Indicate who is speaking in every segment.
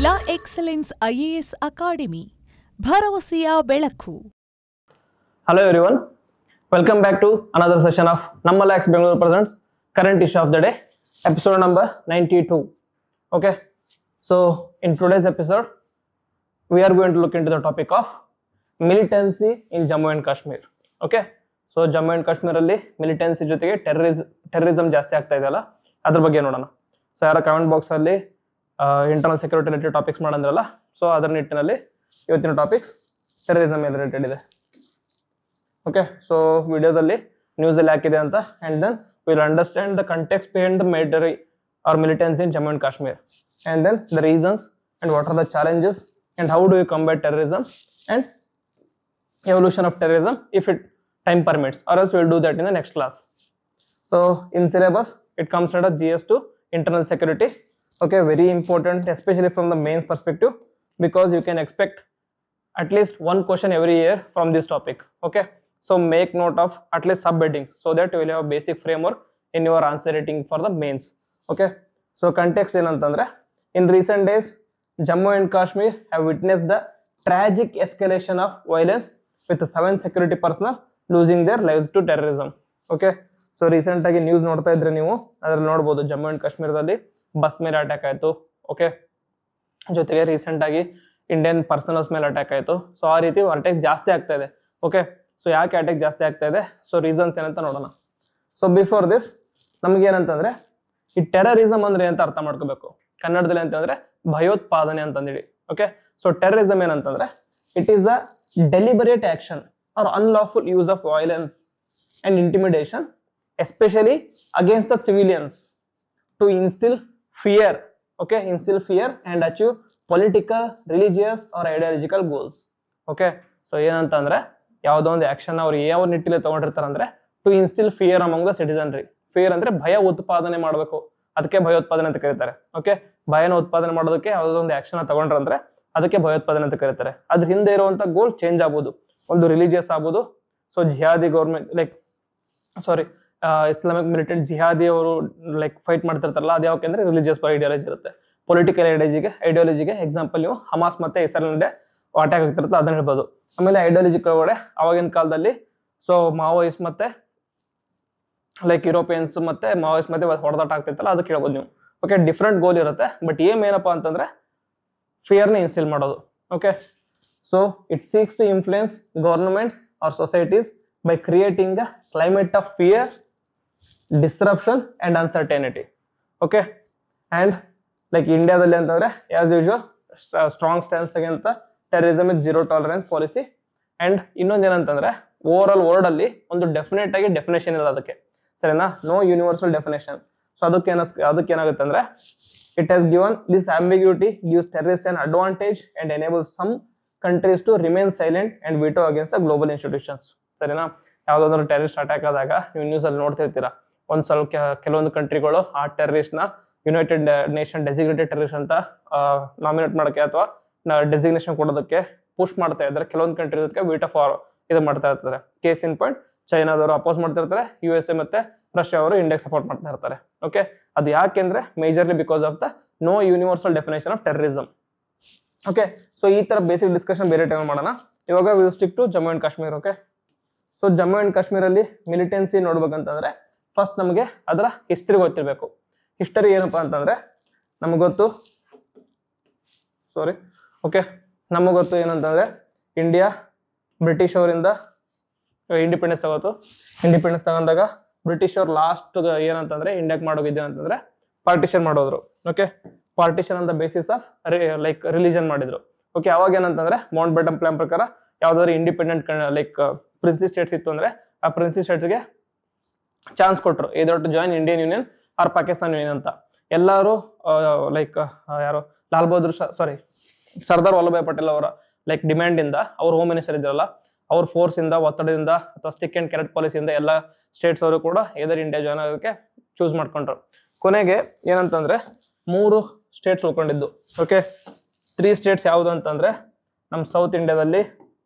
Speaker 1: ಲಾ excellence IAS academy ಭರವಸೆಯ ಬೆಳಕು.
Speaker 2: Hello everyone, welcome back to another session of Namma Lakhs Bangalore presents current issue of the day, episode number 92. Okay, so in today's episode we are going to look into the topic of militancy in Jammu and Kashmir. Okay, so Jammu and Kashmir ಅಲ್ಲಿ militancy ಜೊತೆಗೆ terrorism ಜಾಸ್ತಿ ಆಗ್ತಾ ಇದೆಯಲ್ಲ, ಅದ್ರ ಬಗ್ಗೆ ನೋಡೋಣ. So ಯಾರ comment box ಅಲ್ಲಿ ಇಂಟರ್ನಲ್ ಸೆಕ್ಯೂರಿಟಿ ರಿಲೇಟೆಡ್ ಟಾಪಿಕ್ಸ್ ಮಾಡಂದ್ರಲ್ಲ, ಸೊ ಅದರ ನಿಟ್ಟಿನಲ್ಲಿ ಇವತ್ತಿನ ಟಾಪಿಕ್ ಟೆರರಿಸಂ ರಿಲೇಟೆಡ್ ಇದೆ. ಓಕೆ, ಸೊ ವಿಡಿಯೋದಲ್ಲಿ ನ್ಯೂಸ್ ಅಲ್ಲಿ ಹಾಕಿದೆ ಅಂತ, and then will understand the context behind the military or militancy in Jammu and Kashmir, and then the reasons and what are the challenges and how do you combat terrorism and evolution of terrorism if it time permits, or else we will do that in the next class. So in syllabus it comes under GS to internal security. Okay, very important, especially from the mains perspective, because you can expect at least one question every year from this topic. Okay, so make note of at least subheadings so that you will have a basic framework in your answer writing for the mains. Okay, so context ಏನಂತಂದ್ರೆ, in recent days Jammu and Kashmir have witnessed the tragic escalation of violence with 7 security personnel losing their lives to terrorism. Okay, so recent ಆಗಿ news ನೋಡ್ತಾ ಇದ್ರೆ ನೀವು ಅದ್ರಲ್ಲಿ ನೋಡಬಹುದು, Jammu and ಕಾಶ್ಮೀರದಲ್ಲಿ bus ಮೇಲೆ attack ಆಯ್ತು. ಓಕೆ, ಜೊತೆಗೆ ರೀಸೆಂಟ್ ಆಗಿ ಇಂಡಿಯನ್ ಪರ್ಸನಲ್ಸ್ ಮೇಲೆ ಅಟ್ಯಾಕ್ ಆಯ್ತು. ಸೊ ಆ ರೀತಿ ಅಟ್ಯಾಕ್ ಜಾಸ್ತಿ ಆಗ್ತಾ ಇದೆ. ಓಕೆ, ಸೊ ಯಾಕೆ ಅಟ್ಯಾಕ್ ಜಾಸ್ತಿ ಆಗ್ತಾ ಇದೆ, ಸೊ ರೀಸನ್ಸ್ ಏನಂತ ನೋಡೋಣ. ಸೊ ಬಿಫೋರ್ ದಿಸ್ ನಮ್ಗೆ ಏನಂತಂದ್ರೆ, ಈ ಟೆರರಿಸಂ ಅಂದ್ರೆ ಅಂತ ಅರ್ಥ ಮಾಡ್ಕೋಬೇಕು. ಕನ್ನಡದಲ್ಲಿ ಅಂತಂದ್ರೆ ಭಯೋತ್ಪಾದನೆ ಅಂತಂದೇಳಿ. ಓಕೆ, ಸೊ ಟೆರರಿಸಂ ಏನಂತಂದ್ರೆ, it is a deliberate action or unlawful use of violence and intimidation, especially against the civilians, to instill fear. Okay, instill fear and achieve political, religious or ideological goals. Okay, so ಏನಂತಂದ್ರೆ ಯಾವುದೋ ಒಂದು action ಅವ್ರು ಯಾವ ನಿಟ್ಟಿನಲ್ಲಿ ತಗೊಂಡಿರ್ತಾರೆ ಅಂದ್ರೆ, to instill fear among the citizenry. Fear ಅಂದ್ರೆ ಭಯ ಉತ್ಪಾದನೆ ಮಾಡಬೇಕು, ಅದಕ್ಕೆ ಭಯೋತ್ಪಾದನೆ ಅಂತ ಕರೀತಾರೆ. ಓಕೆ, ಭಯನ ಉತ್ಪಾದನೆ ಮಾಡೋದಕ್ಕೆ ಯಾವುದೋ ಒಂದು ಆಕ್ಷನ್ ತಗೊಂಡ್ರಂದ್ರೆ ಅದಕ್ಕೆ ಭಯೋತ್ಪಾದನೆ ಅಂತ ಕರೀತಾರೆ. ಅದ್ರ ಹಿಂದೆ ಇರುವಂತ ಗೋಲ್ ಚೇಂಜ್ ಆಗ್ಬೋದು, ಒಂದು ರಿಲಿಜಿಯಸ್ ಆಗ್ಬೋದು. So jihadi government Islamic militant jihadi ಅವರು ಫೈಟ್ ಮಾಡ್ತಿರ್ತಾರಲ್ಲ, ಅದು ಯಾಕೆ ಅಂದ್ರೆ ರಿಲಿಜಿಯಸ್ ಐಡಿಯಾಲಜಿ ಇರುತ್ತೆ. ಪೊಲಿಟಿಕಲ್ ಐಡಿಯಾಲಜಿಗೆ ಎಕ್ಸಾಂಪಲ್ ನೀವು ಹಮಾಸ್ ಮತ್ತೆ ಇಸ್ರೇಲ್ ಅಟ್ಯಾಕ್ ಆಗ್ತಿರ್ತಲ್ಲ, ಅದನ್ನ ಹೇಳ್ಬೋದು. ಆಮೇಲೆ ಐಡಿಯಾಲಜಿ ಒಳಗಡೆ ಅವಾಗಿನ ಕಾಲದಲ್ಲಿ ಸೊ ಮಾವೋಯಿಸ್ಟ್ ಮತ್ತೆ ಯುರೋಪಿಯನ್ಸ್ ಮತ್ತೆ ಮಾವೋಯಿಸ್ಟ್ ಮತ್ತೆ ಹೊಡೆದಾಟ ಆಗ್ತಿರ್ತಲ್ಲ, ಅದಕ್ಕೆ ಹೇಳ್ಬೋದು ನೀವು. ಓಕೆ, ಡಿಫ್ರೆಂಟ್ ಗೋಲ್ ಇರುತ್ತೆ, ಬಟ್ ಏನಪ್ಪಾ ಅಂತಂದ್ರೆ ಫಿಯರ್ನ ಇನ್ಸ್ಟಿಲ್ ಮಾಡೋದು. Okay, so it seeks to influence governments or societies by creating a climate of fear, disruption and uncertainty. Okay, and ಇಂಡಿಯಾದಲ್ಲಿ ಅಂತಂದ್ರೆ as usual strong stance against terrorism with zero tolerance policy. And ಇನ್ನೊಂದೇನಂತಂದ್ರೆ, over all world ಅಲ್ಲಿ ಒಂದು definite ಆಗಿ definition ಇಲ್ಲ ಅದಕ್ಕೆ, ಸರಿನಾ? No universal definition. So ಅದಕ್ಕೇನಾಗುತ್ತೆ ಅಂದ್ರೆ, it has given this ambiguity gives terrorists an advantage and enables some countries to remain silent and veto against the global institutions. ಸರಿನಾ? ಯಾವ್ದಾದ್ರು ಟೆರರಿಸ್ಟ್ ಅಟ್ಯಾಕ್ ಆದಾಗ ನೀವು ನ್ಯೂಸ್ ಅಲ್ಲಿ ನೋಡ್ತಿರ್ತೀರಾ, ಒಂದ್ ಸ್ವಲ್ಪ ಕೆಲವೊಂದು ಕಂಟ್ರಿಗಳು ಆ ಟೆರರಿಸ್ಟ್ ನ ಯುನೈಟೆಡ್ ನೇಷನ್ ಡೆಸಿಗ್ನೇಟೆಡ್ ಟೆರರಿಸ್ಟ್ ಅಂತ ನಾಮಿನೇಟ್ ಮಾಡಕ್ಕೆ ಅಥವಾ ಡೆಸಿಗ್ನೇಷನ್ ಕೊಡೋದಕ್ಕೆ ಪುಷ್ ಮಾಡ್ತಾ ಇದ್ದಾರೆ. ಕೆಲವೊಂದು ಕಂಟ್ರಿ ಅದಕ್ಕೆ ವಿಟೋ ಫಾರ್ ಇದು ಮಾಡ್ತಾ ಇರ್ತಾರೆ. ಕೇಸ್ ಇನ್ ಪಾಯಿಂಟ್ ಚೈನಾದವರು ಅಪೋಸ್ ಮಾಡ್ತಿರ್ತಾರೆ, USA ಮತ್ತೆ ರಷ್ಯಾ ಅವರು ಇಂಡಿಯಾಗೆ ಸಪೋರ್ಟ್ ಮಾಡ್ತಾ ಇರ್ತಾರೆ. ಓಕೆ, ಅದು ಯಾಕೆಂದ್ರೆ majorly because of the no universal definition of terrorism. Okay, so ಈ ತರ ಬೇಸಿಕ್ ಡಿಸ್ಕಷನ್ ಬೇರೆ ಟೈಮ್ ಮಾಡೋಣ. ಇವಾಗ we stick to Jammu and Kashmir. Okay, so Jammu and Kashmir ಅಲ್ಲಿ ಮಿಲಿಟೆನ್ಸಿ ನೋಡ್ಬೇಕಂತಂದ್ರೆ ಫಸ್ಟ್ ನಮಗೆ ಅದರ ಹಿಸ್ಟ್ರಿ ಗೊತ್ತಿರಬೇಕು. ಹಿಸ್ಟರಿ ಏನಪ್ಪಾ ಅಂತಂದ್ರೆ ನಮಗೆ ಗೊತ್ತು ಏನಂತಂದ್ರೆ, ಇಂಡಿಯಾ ಬ್ರಿಟಿಷ್ ಅವರಿಂದ ಇಂಡಿಪೆಂಡೆನ್ಸ್ ತಗೊಂಡಾಗ ಬ್ರಿಟಿಷ್ ಅವ್ರು ಲಾಸ್ಟ್ ಏನಂತಂದ್ರೆ ಇಂಡಿಯಾಕ್ ಮಾಡೋಗಿದ್ದೆ ಅಂತಂದ್ರೆ ಪಾರ್ಟಿಷನ್ ಮಾಡೋದ್ರು. Okay, partition on the basis of religion ಮಾಡಿದ್ರು. ಓಕೆ, ಅವಾಗ ಏನಂತಂದ್ರೆ ಮೌಂಟ್ ಬ್ಯಾಟನ್ ಪ್ಲಾನ್ ಪ್ರಕಾರ ಯಾವ್ದಾದ್ರು ಇಂಡಿಪೆಂಡೆಂಟ್ ಪ್ರಿನ್ಸಿ ಸ್ಟೇಟ್ಸ್ ಇತ್ತು ಅಂದ್ರೆ ಆ ಪ್ರಿನ್ಸಿ ಸ್ಟೇಟ್ಸ್ಗೆ ಚಾನ್ಸ್ ಕೊಟ್ರು, either to join Indian union or Pakistan union ಅಂತ. ಎಲ್ಲರೂ ಯಾರು ಸರ್ದಾರ್ ವಲ್ಲಭಾಯ್ ಪಟೇಲ್ ಅವರ ಡಿಮ್ಯಾಂಡ್ ಇಂದ, ಅವ್ರ ಹೋಮ್ ಮಿನಿಸ್ಟರ್ ಇದ್ರಲ್ಲ, ಅವ್ರ ಫೋರ್ಸ್ ಇಂದ, ಒತ್ತಡದಿಂದ ಅಥವಾ ಸ್ಟಿಕ್ ಅಂಡ್ ಕ್ಯಾರೆಟ್ ಪಾಲಿಸಿಯಿಂದ ಎಲ್ಲ ಸ್ಟೇಟ್ಸ್ ಅವರು ಕೂಡ ಇದರ ಇಂಡಿಯಾ ಜಾಯ್ನ್ ಆಗೋಕ್ಕೆ ಚೂಸ್ ಮಾಡ್ಕೊಂಡ್ರು. ಕೊನೆಗೆ ಏನಂತಂದ್ರೆ 3 ಸ್ಟೇಟ್ಸ್ ಉಳ್ಕೊಂಡಿದ್ದು. ಓಕೆ, 3 ಸ್ಟೇಟ್ಸ್ ಯಾವುದು ಅಂತಂದ್ರೆ, ನಮ್ಮ ಸೌತ್ ಇಂಡಿಯಾದಲ್ಲಿ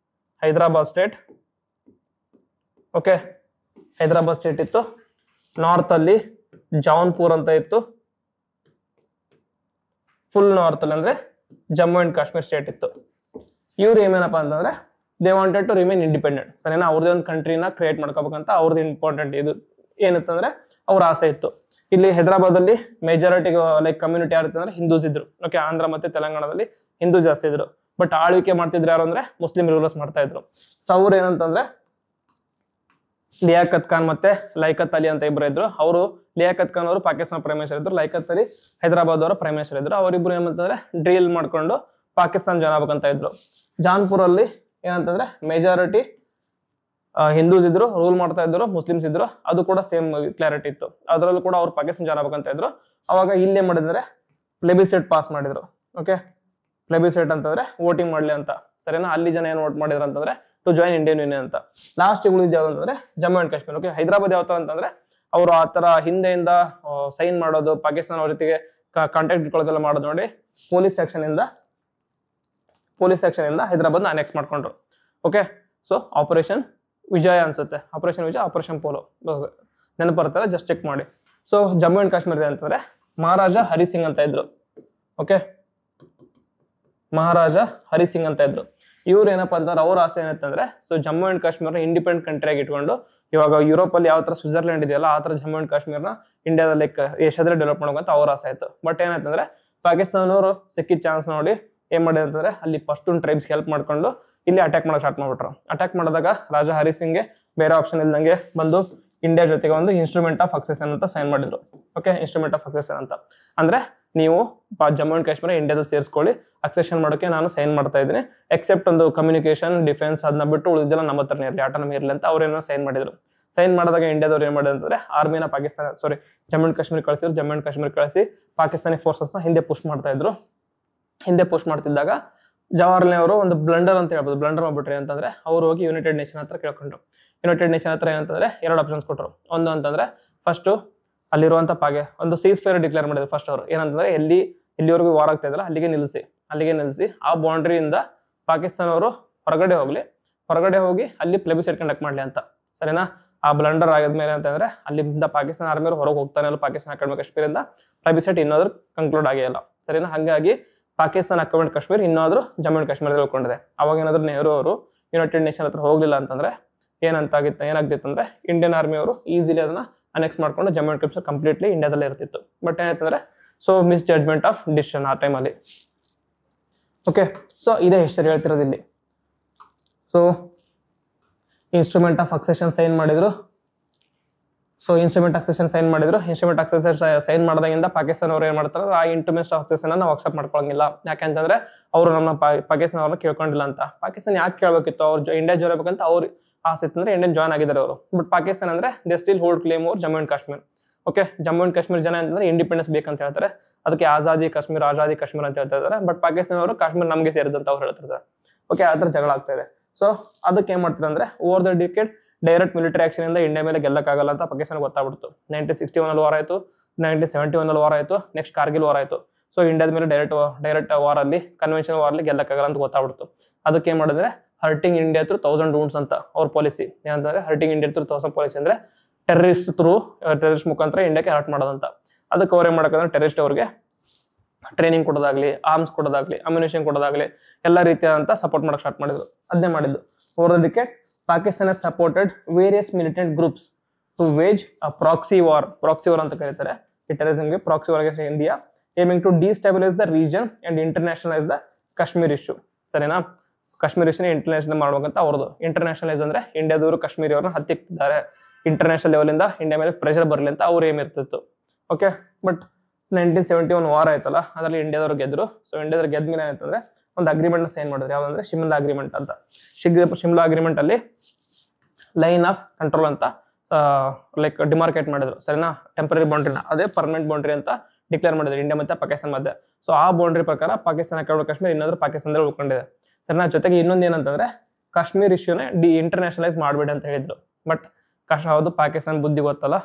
Speaker 2: Hyderabad state. Okay, Hyderabad state ಇತ್ತು. ನಾರ್ತ್ ಅಲ್ಲಿ ಜೌನ್ಪುರ್ ಅಂತ ಇತ್ತು. ಫುಲ್ ನಾರ್ತ್ ಅಲ್ಲಿ ಅಂದ್ರೆ ಜಮ್ಮು ಅಂಡ್ ಕಾಶ್ಮೀರ್ ಸ್ಟೇಟ್ ಇತ್ತು. ಇವ್ರು ಏನೇನಪ್ಪ ಅಂತಂದ್ರೆ they wanted to remain independent. ಸರಿನಾ, ಅವ್ರದೇ ಒಂದು ಕಂಟ್ರಿನ ಕ್ರಿಯೇಟ್ ಮಾಡ್ಕೋಬೇಕಂತ ಅವ್ರದ್ದು ಇಂಪಾರ್ಟೆಂಟ್ ಇದು ಏನಿತ್ತಂದ್ರೆ ಅವ್ರ ಆಸೆ ಇತ್ತು. ಇಲ್ಲಿ ಹೈದರಾಬಾದ್ ಅಲ್ಲಿ ಮೆಜಾರಿಟಿ ಲೈಕ್ ಕಮ್ಯುನಿಟಿ ಯಾರಿತ್ತು ಅಂದ್ರೆ ಹಿಂದೂಸ್ ಇದ್ರು. ಓಕೆ, ಆಂಧ್ರ ಮತ್ತೆ ತೆಲಂಗಾಣದಲ್ಲಿ ಹಿಂದೂ ಜಾಸ್ತಿ ಇದ್ರು. ಬಟ್ ಆಳ್ವಿಕೆ ಮಾಡ್ತಿದ್ರು ಯಾರು ಅಂದ್ರೆ ಮುಸ್ಲಿಂ ರೂಲರ್ಸ್ ಮಾಡ್ತಾ ಇದ್ರು. ಸೊ ಅವ್ರು ಏನಂತಂದ್ರೆ ಲಿಯಾಕತ್ ಖಾನ್ ಮತ್ತೆ ಲೈಕತ್ ಅಲಿ ಅಂತ ಇಬ್ರು ಇದ್ರು. ಅವರು ಲಿಯಾಕತ್ ಖಾನ್ ಅವರು ಪಾಕಿಸ್ತಾನ ಪ್ರೈಮ್ ಮಿನಿಸ್ಟರ್ ಇದ್ರು, ಲೈಕತ್ ಅಲಿ ಹೈದರಾಬಾದ್ ಅವರ ಪ್ರೈಮ್ ಮಿನಿಸ್ಟರ್ ಇದ್ರು. ಅವರಿಬ್ರು ಏನಂತಂದ್ರೆ ಡ್ರೀಲ್ ಮಾಡ್ಕೊಂಡು ಪಾಕಿಸ್ತಾನ ಜಾಯ್ನ್ ಆಗ್ಬೇಕಂತ ಇದ್ರು. ಜಾನ್ಪುರ್ ಅಲ್ಲಿ ಏನಂತಂದ್ರೆ ಮೆಜಾರಿಟಿ ಹಿಂದೂಸ್ ಇದ್ರು, ರೂಲ್ ಮಾಡ್ತಾ ಇದ್ರು, ಮುಸ್ಲಿಮ್ಸ್ ಇದ್ರು. ಅದು ಕೂಡ ಸೇಮ್ ಕ್ಲಾರಿಟಿ ಇತ್ತು. ಅದರಲ್ಲೂ ಕೂಡ ಅವ್ರು ಪಾಕಿಸ್ತಾನ ಜಾಯ್ನ್ ಆಗ್ಬೇಕಂತ ಇದ್ರು. ಅವಾಗ ಇಲ್ಲೇ ಮಾಡಿದ್ರೆ ಪ್ಲೆಬಿಸೈಟ್ ಪಾಸ್ ಮಾಡಿದ್ರು. ಓಕೆ, ಪ್ಲೆಬಿಸೈಟ್ ಅಂತಂದ್ರೆ ವೋಟಿಂಗ್ ಮಾಡ್ಲಿ ಅಂತ. ಸರಿನಾ, ಅಲ್ಲಿ ಜನ ಏನ್ ವೋಟ್ ಮಾಡಿದ್ರು ಅಂತಂದ್ರೆ ಟು ಜಾಯಿನ್ ಇಂಡಿಯನ್ ಯೂನಿಯನ್ ಅಂತ. ಲಾಸ್ಟ್ ಉಳಿದ ಯಾವ್ದು ಅಂತಂದ್ರೆ ಜಮ್ಮು ಅಂಡ್ ಕಾಶ್ಮೀರ್. ಓಕೆ, ಹೈದರಾಬಾದ್ ಯಾವ ತರ ಅಂತಂದ್ರೆ ಅವರು ಆ ತರ ಹಿಂದೆಯಿಂದ ಸೈನ್ ಮಾಡೋದು, ಪಾಕಿಸ್ತಾನ ಅವ್ರ ಜೊತೆಗೆ ಕಾಂಟ್ಯಾಕ್ಟ್ ಇಟ್ಕೊಳ್ಳೋದೆಲ್ಲ ಮಾಡೋದು ನೋಡಿ ಪೊಲೀಸ್ ಸೆಕ್ಷನ್ ಇಂದ ಹೈದರಾಬಾದ್ನ ಅನೆಕ್ಸ್ ಮಾಡ್ಕೊಂಡ್ರು. ಓಕೆ, ಸೊ ಆಪರೇಷನ್ ವಿಜಯ ಅನ್ಸುತ್ತೆ, ಆಪರೇಷನ್ ವಿಜಯ, ಆಪರೇಷನ್ ಪೋಲೋ ನೆನಪು ಬರ್ತಲ್ಲ, ಜಸ್ಟ್ ಚೆಕ್ ಮಾಡಿ. ಸೊ ಜಮ್ಮು ಅಂಡ್ ಕಾಶ್ಮೀರ ಅಂತಂದ್ರೆ ಮಹಾರಾಜ ಹರಿ ಸಿಂಗ್ ಅಂತ ಇದ್ರು. ಓಕೆ, ಮಹಾರಾಜ ಹರಿ ಸಿಂಗ್ ಅಂತ ಇದ್ರು. ಇವ್ರು ಏನಪ್ಪಾ ಅಂತಂದ್ರೆ ಅವ್ರ ಆಸೆ ಏನಂತಂದ್ರೆ ಸೊ ಜಮ್ಮು ಅಂಡ್ ಕಾಶ್ಮೀರ್ನ ಇಂಡಿಪೆಂಡೆಂಟ್ ಕಂಟ್ರಿಯಾಗಿ ಇಟ್ಕೊಂಡು, ಇವಾಗ ಯುರೋಪ್ ಅಲ್ಲಿ ಯಾವ ತರ ಸ್ವಿಟ್ಜರ್ಲೆಂಡ್ ಇದೆಯಲ್ಲ ಆ ತರ ಜಮ್ಮು ಅಂಡ್ ಕಾಶ್ಮೀರ್ನ ಇಂಡಿಯಾದಲ್ಲಿ ಲೈಕ್ ಏಷ್ಯಾದಲ್ಲಿ ಡೆವಲಪ್ ಮಾಡೋಕಂತ ಅವ್ರ ಆಸೆ ಆಯ್ತು. ಬಟ್ ಏನಾಯ್ತಂದ್ರೆ ಪಾಕಿಸ್ತಾನವರು ಸಿಕ್ಕಿದ ಚಾನ್ಸ್ ನೋಡಿ ಏನ್ ಮಾಡಿದ್ರು ಅಂತಂದ್ರೆ ಅಲ್ಲಿ ಪಶ್ತೂನ್ ಟ್ರೈಬ್ಸ್ ಹೆಲ್ಪ್ ಮಾಡ್ಕೊಂಡು ಇಲ್ಲಿ ಅಟ್ಯಾಕ್ ಮಾಡಕ್ ಸ್ಟಾರ್ಟ್ ಮಾಡ್ಬಿಟ್ರು. ಅಟ್ಯಾಕ್ ಮಾಡಿದಾಗ ರಾಜಾ ಹರಿ ಸಿಂಗ್ಗೆ ಬೇರೆ ಆಪ್ಷನ್ ಇಲ್ದಂಗೆ ಬಂದು ಇಂಡಿಯಾ ಜೊತೆಗೆ ಒಂದು ಇನ್ಸ್ಟ್ರೂಮೆಂಟ್ ಆಫ್ ಅಕ್ಸೆಷನ್ ಅಂತ ಸೈನ್ ಮಾಡಿದ್ರು. ಓಕೆ, ಇನ್ಸ್ಟ್ರೂಮೆಂಟ್ ಆಫ್ ಅಕ್ಸೆಷನ್ ಅಂತ ಅಂದ್ರೆ ನೀವು ಜಮ್ಮು ಅಂಡ್ ಕಾಶ್ಮೀರ ಇಂಡಿಯಾದಲ್ಲಿ ಸೇರಿಸ್ಕೊಳ್ಳಿ, ಅಕ್ಸೆಷನ್ ಮಾಡೋಕೆ ನಾನು ಸೈನ್ ಮಾಡ್ತಾ ಇದ್ದೀನಿ, ಎಕ್ಸೆಪ್ಟ್ ಒಂದು ಕಮ್ಯುನಿಕೇಶನ್, ಡಿಫೆನ್ಸ್ ಅದನ್ನ ಬಿಟ್ಟು ಉಳಿದೆಲ್ಲ ನಮ್ಮ ಹತ್ರನೇ ಇರಲಿ, ಆಟೋನಮಿ ಇರಲಿ ಅಂತ ಅವ್ರೇನೋ ಸೈನ್ ಮಾಡಿದ್ರು. ಸೈನ್ ಮಾಡಿದಾಗ ಇಂಡಿಯಾದವ್ರು ಏನ್ ಮಾಡಿದ್ರು ಅಂತಂದ್ರೆ ಆರ್ಮಿನ ಜಮ್ಮು ಅಂಡ್ ಕಾಶ್ಮೀರ ಕಳಿಸಿದ್ರು. ಜಮ್ಮು ಅಂಡ್ ಕಾಶ್ಮೀರ ಕಳಿಸಿ ಪಾಕಿಸ್ತಾನಿ ಫೋರ್ಸಸ್ ನ ಹಿಂದೆ ಪುಷ್ ಮಾಡ್ತಾ ಇದ್ರು. ಹಿಂದೆ ಪುಷ್ ಮಾಡ್ತಿದ್ದಾಗ ಜವಾಹರ್ಲಾಲ್ ನೆಹರು ಒಂದು ಬ್ಲಂಡರ್ ಅಂತ ಹೇಳ್ಬೋದು, ಬ್ಲಂಡರ್ ಮಾಡ್ಬಿಟ್ರಿ ಅಂತಂದ್ರೆ ಅವ್ರು ಹೋಗಿ ಯುನೈಟೆಡ್ ನೇಷನ್ ಹತ್ರ ಕೇಳ್ಕೊಂಡ್ರು. ಯುನೈಟೆಡ್ ನೇಷನ್ ಹತ್ರ ಏನಂತಂದ್ರೆ 2 ಆಪ್ಷನ್ಸ್ ಕೊಟ್ಟರು. ಒಂದು ಅಂತಂದ್ರೆ ಫಸ್ಟ್ ಅಲ್ಲಿರುವಂತ ಒಂದು ಸೀಸ್ ಫೈರ್ ಡಿಕ್ಲೇರ್ ಮಾಡಿದ್ರು. ಫಸ್ಟ್ ಅವರು ಏನಂತಂದ್ರೆ ಎಲ್ಲಿವರೆಗೂ ವಾರ್ ಆಗ್ತಾ ಇದ್ರಲ್ಲ ಅಲ್ಲಿಗೆ ನಿಲ್ಲಿಸಿ ಆ ಬೌಂಡ್ರಿಯಿಂದ ಪಾಕಿಸ್ತಾನ ಅವರು ಹೊರಗಡೆ ಹೋಗಿ ಅಲ್ಲಿ ಪ್ಲೆಬಿಸೈಟ್ ಕಂಡಕ್ಟ್ ಮಾಡ್ಲಿ ಅಂತ. ಸರಿನಾ, ಆ ಬ್ಲಂಡರ್ ಆಗಿದ್ಮೇಲೆ ಅಂತಂದ್ರೆ ಅಲ್ಲಿಂದ ಪಾಕಿಸ್ತಾನ ಆರ್ಮಿ ಅವರು ಹೊರಗೆ ಹೋಗ್ತಾನೆ ಇಲ್ಲ, ಪಾಕಿಸ್ತಾನ ಅಕಾಡೆಮಿಕ್ ಕಾಶ್ಮೀರಿಂದ ಪ್ಲೆಬಿಸೈಟ್ ಇನ್ನೋದ್ರು ಕನ್ಕ್ಲೂಡ್ ಆಗಿಲ್ಲ. ಸರಿನಾ, ಹಾಗಾಗಿ ಪಾಕಿಸ್ತಾನ ಅಕಾಡೆಮಿಕ್ ಕಾಶ್ಮೀರ್ ಇನ್ನೋದ್ರು ಜಮ್ಮು ಅಂಡ್ ಕಾಶ್ಮೀರದಲ್ಲಿ ಉಳ್ಕೊಂಡಿದೆ. ಅವಾಗ ಏನಾದ್ರು ನೆಹರು ಅವರು ಯುನೈಟೆಡ್ ನೇಷನ್ ಹತ್ರ ಹೋಗ್ಲಿಲ್ಲ ಅಂತಂದ್ರೆ ಏನಾಗ್ತಿತ್ತು ಅಂದ್ರೆ ಇಂಡಿಯನ್ ಆರ್ಮಿ ಅವರು ಈಸಿಲಿ ಅದನ್ನ ಅನೆಕ್ಸ್ ಮಾಡ್ಕೊಂಡು ಜಮ್ಮು ಅಂಡ್ ಕಾಶ್ಮೀರ್ ಕಂಪ್ಲೀಟ್ಲಿ ಇಂಡಿಯಾದಲ್ಲೇ ಇರ್ತಿತ್ತು. ಬಟ್ ಏನಾಯ್ತಂದ್ರೆ so misjudgement of decision ಆ ಟೈಮಲ್ಲಿ. ಓಕೆ, ಸೊ ಇದೇ ಹಿಸ್ಟರಿ ಹೇಳ್ತಿರೋದು ಇಲ್ಲಿ. So instrument of accession sign ಮಾಡಿದ್ರು. ಇನ್ಸ್ಟ್ರೂಮೆಂಟ್ ಅಕ್ಸೆಷನ್ ಸೈನ್ ಮಾಡಿದಾಗಿಂದ ಪಾಕಿಸ್ತಾನ ಅವ್ರು ಏನ್ ಮಾಡ್ತಾರೆ, ಆ ಇಂಟ್ರೂಮೆಂಟ್ ಆಫ್ ಅಕ್ಸೆಷನ್ ನಾವು ಅಕ್ಸೆಪ್ಟ್ ಮಾಡ್ಕೊಳಂಗಿಲ್ಲ. ಯಾಕೆಂತಂದ್ರೆ ಅವರು ನಮ್ಮ ಪಾಕಿಸ್ತಾನ ಅವ್ರನ್ನ ಕೇಳ್ಕೊಂಡಿಲ್ಲ ಅಂತ. ಪಾಕಿಸ್ತಾನ ಯಾಕೆ ಕೇಳಬೇಕಿತ್ತು, ಅವ್ರು ಇಂಡಿಯಾ ಜಾಯ್ನ್ ಆಗ್ಬೇಕಂತ ಅವ್ರು ಆಸೆ ಇತ್ತಂದ್ರೆ ಇಂಡಿಯನ್ ಜಾಯ್ನ್ ಆಗಿದ್ದಾರೆ ಅವರು. ಬಟ್ ಪಾಕಿಸ್ತಾನ ಅಂದ್ರೆ they still hold claim over Jammu and Kashmir. Okay, Jammu and Kashmir ಜನ ಅಂತಂದ್ರೆ ಇಂಡಿಪೆಂಡೆನ್ಸ್ ಬೇಕಂತ ಹೇಳ್ತಾರೆ, ಅದಕ್ಕೆ ಆಜಾದಿ ಕಾಶ್ಮೀರ್ ಅಂತ ಹೇಳ್ತಾ ಇದ್ದಾರೆ. ಬಟ್ ಪಾಕಿಸ್ತಾನ ಅವರು ಕಾಶ್ಮೀರ್ ನಮಗೆ ಸೇರಿದಂತ ಅವ್ರು ಹೇಳ್ತಿರ್ತಾರೆ. ಓಕೆ, ಆ ತರ ಜಗಳ ಆಗ್ತಾ ಇದೆ. ಸೊ ಅದಕ್ಕೆ ಏನ್ ಮಾಡ್ತಾರೆ ಅಂದ್ರೆ over the decade direct military action ಇಂದ ಇಂಡಿಯಾ ಮೇಲೆ ಗೆಲ್ಲಕ್ಕಾಗಲ್ಲ ಅಂತ ಪಾಕಿಸ್ತಾನ ಗೊತ್ತಾಗ್ಬಿಡ್ತು. 1961 ವಾರ್ ಆಯ್ತು, 1971 ವಾರ್ ಆಯ್ತು, ನೆಕ್ಸ್ಟ್ ಕಾರ್ಗಿಲ್ ವಾರ್ ಆಯ್ತು. ಸೊ ಇಂಡಿಯಾದ ಮೇಲೆ ಡೈರೆಕ್ಟ್ ವಾರ್ ಅಲ್ಲಿ ಕನ್ವೆನ್ಷನಲ್ ವಾರ್ ಅಲ್ಲಿ ಗೆಲ್ಲಕ್ಕಾಗಲ್ಲ ಅಂತ ಗೊತ್ತಾಗ್ಬಿಡ್ತು. ಅದಕ್ಕೆ ಏನ್ ಮಾಡಿದ್ರೆ ಹರ್ಟಿಂಗ್ ಇಂಡಿಯಾ ಥ್ರೂ 1000 wounds ಅಂತ ಅವ್ರ ಪಾಲಿಸಿ. ಏನಂತಂದ್ರೆ ಹರ್ಟಿಂಗ್ ಇಂಡಿಯಾ ಥ್ರೂ 1000 ಪಾಲಿಸಿ ಅಂದ್ರೆ ಟೆರರಿಸ್ಟ್ ಮುಖಾಂತರ ಇಂಡಿಯಾಕ್ಕೆ ಹರ್ಟ್ ಮಾಡೋದಂತ. ಅದಕ್ಕೆ ಅವ್ರು ಏನ್ ಮಾಡಕಂದ್ರೆ ಟೆರರಿಸ್ಟ್ ಅವ್ರಿಗೆ ಟ್ರೈನಿಂಗ್ ಕೊಡೋದಾಗ್ಲಿ, ಆರ್ಮ್ಸ್ ಕೊಡೋದಾಗ್ಲಿ, ಅಮ್ಯುನಿಷನ್ ಕೊಡೋದಾಗ್ಲಿ ಎಲ್ಲ ರೀತಿಯಾದಂತ ಸಪೋರ್ಟ್ ಮಾಡಕ್ ಸ್ಟಾರ್ಟ್ ಮಾಡಿದ್ರು. ಅದನ್ನೇ ಮಾಡಿದ್ದು. Over the decade Pakistan has supported various militant groups to wage a proxy war ಅಂತ ಕರೀತಾರೆ. ಈ ಟೆರರಿಸಂಗೆ proxy war against India, aiming to destabilize the region and internationalize the Kashmir issue. ಸರಿನಾ, ಕಾಶ್ಮೀರ್ ಇಶ್ಯೂನ ಇಂಟರ್ನ್ಯಾಷನಲ್ ಮಾಡ್ಬೇಕಂತ ಅವ್ರದ್ದು. ಇಂಟರ್ನ್ಯಾಷನಲೈಸ್ ಅಂದ್ರೆ ಇಂಡಿಯಾದವರು ಕಾಶ್ಮೀರಿ ಅವ್ರನ್ನ ಹತ್ತಿಕ್ತಿದ್ದಾರೆ, ಇಂಟರ್ನ್ಯಾಷನಲ್ ಲೆವೆಲ್ ಇಂದ ಇಂಡಿಯಾ ಮೇಲೆ ಪ್ರೆಷರ್ ಬರಲಿ ಅಂತ ಅವ್ರು ಏಮ್ ಇರ್ತಿತ್ತು. ಓಕೆ, ಬಟ್ 1971 ವಾರ್ ಆಯ್ತಲ್ಲ, ಅದರಲ್ಲಿ ಇಂಡಿಯಾದವ್ರು ಗೆದ್ರು. ಸೊ ಇಂಡಿಯಾದವ್ರು ಗೆದ್ದ ಮೇಲೆ ಏನಂತಂದ್ರೆ ಒಂದು ಅಗ್ರಿಮೆಂಟ್ ಸೈನ್ ಮಾಡಿದ್ರು. ಯಾವ್ದಂದ್ರೆ ಶಿಮ್ಲಾ ಅಗ್ರಿಮೆಂಟ್ ಅಂತ. ಶಿಮ್ಲಾ ಅಗ್ರಿಮೆಂಟ್ ಅಲ್ಲಿ ಲೈನ್ ಆಫ್ ಕಂಟ್ರೋಲ್ ಅಂತ ಲೈಕ್ ಡಿಮಾರ್ಕೇಟ್ ಮಾಡಿದ್ರು. ಸರಿನಾ, ಟೆಂಪರರಿ ಬೌಂಡ್ರಿನ ಅದೇ ಪರ್ಮನೆಂಟ್ ಬೌಂಡ್ರಿ ಅಂತ ಡಿಕ್ಲೇರ್ ಮಾಡಿದ್ರು ಇಂಡಿಯಾ ಮತ್ತೆ ಪಾಕಿಸ್ತಾನ ಮಧ್ಯೆ. ಸೊ ಆ ಬೌಂಡ್ರಿ ಪ್ರಕಾರ ಪಾಕಿಸ್ತಾನ ಕಾಶ್ಮೀರ್ ಇನ್ನೊಂದು ಪಾಕಿಸ್ತಾನದಲ್ಲಿ ಉಳ್ಕೊಂಡಿದೆ. ಸರಿನಾ, ಜೊತೆಗೆ ಇನ್ನೊಂದು ಏನಂತಂದ್ರೆ ಕಾಶ್ಮೀರ್ ಇಶ್ಯೂನೇ ಇಂಟರ್ನ್ಯಾಷನಲೈಸ್ ಮಾಡ್ಬೇಡಿ ಅಂತ ಹೇಳಿದ್ರು. ಬಟ್ ಹೌದು, ಪಾಕಿಸ್ತಾನ ಬುದ್ಧಿ ಗೊತ್ತಲ್ಲ,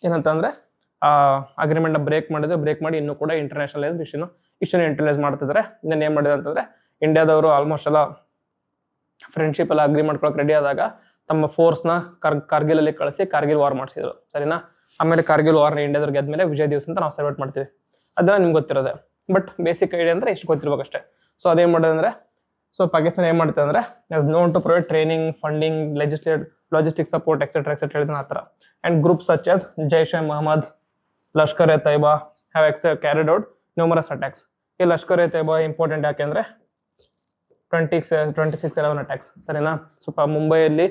Speaker 2: ಏನಂತಂದ್ರೆ ಅಗ್ರಿಮೆಂಟ್ ಬ್ರೇಕ್ ಮಾಡಿ ಇನ್ನೂ ಕೂಡ ಇಂಟರ್ನ್ಯಾಷನಲೈಸ್ ಇಶ್ಯೂನ ಇಂಟರ್ನಲೈಸ್ ಮಾಡ್ತಿದ್ದಾರೆ. ಇನ್ನೇನು ಏನ್ ಮಾಡಿದ್ರು ಅಂತಂದ್ರೆ ಇಂಡಿಯಾದವರು ಆಲ್ಮೋಸ್ಟ್ ಎಲ್ಲ ಫ್ರೆಂಡ್ಶಿಪ್ ಎಲ್ಲ ಅಗ್ರಿ ಮಾಡ್ಕೊಳಕ್ ರೆಡಿ ಆದಾಗ ತಮ್ಮ ಫೋರ್ಸ್ನ ಕಾರ್ಗಿಲ್ ಅಲ್ಲಿ ಕಳಿಸಿ ಕಾರ್ಗಿಲ್ ವಾರ್ ಮಾಡಿಸಿದ್ರು. ಸರಿನಾ, ಆಮೇಲೆ ಕಾರ್ಗಿಲ್ ವಾರ್ನ ಇಂಡಿಯಾದವ್ರು ಗೆದ್ಮೇಲೆ ವಿಜಯ್ ದಿವಸ್ ಅಂತ ನಾವು ಸೆಲೆಬ್ರೇಟ್ ಮಾಡ್ತೀವಿ. ಅದನ್ನ ನಿಮ್ಗೆ ಗೊತ್ತಿರೋದೆ. ಬಟ್ ಬೇಸಿಕ್ ಐಡಿಯಾ ಅಂದ್ರೆ ಇಷ್ಟು ಗೊತ್ತಿರ್ಬೇಕಷ್ಟೇ. ಸೊ ಅದೇನ್ ಮಾಡೋದು ಅಂದ್ರೆ, ಸೊ ಪಾಕಿಸ್ತಾನ ಏನ್ ಮಾಡ್ತದೆ ಅಂದ್ರೆ as known to provide training, funding, logistic support etcetera ಹೇಳಿದ್ರೆ ಆ ಥರ. And group such as Jaish e Mohammed, Lashkar e Taiba have carried out numerous attacks. ಈ ಲಷ್ಕರ್ ಎ ತೈಬಾ ಇಂಪಾರ್ಟೆಂಟ್ ಯಾಕೆಂದ್ರೆ 26/11 ಅಟ್ಯಾಕ್ಸ್, ಸರಿನಾ. ಸ್ವಲ್ಪ ಮುಂಬೈಯಲ್ಲಿ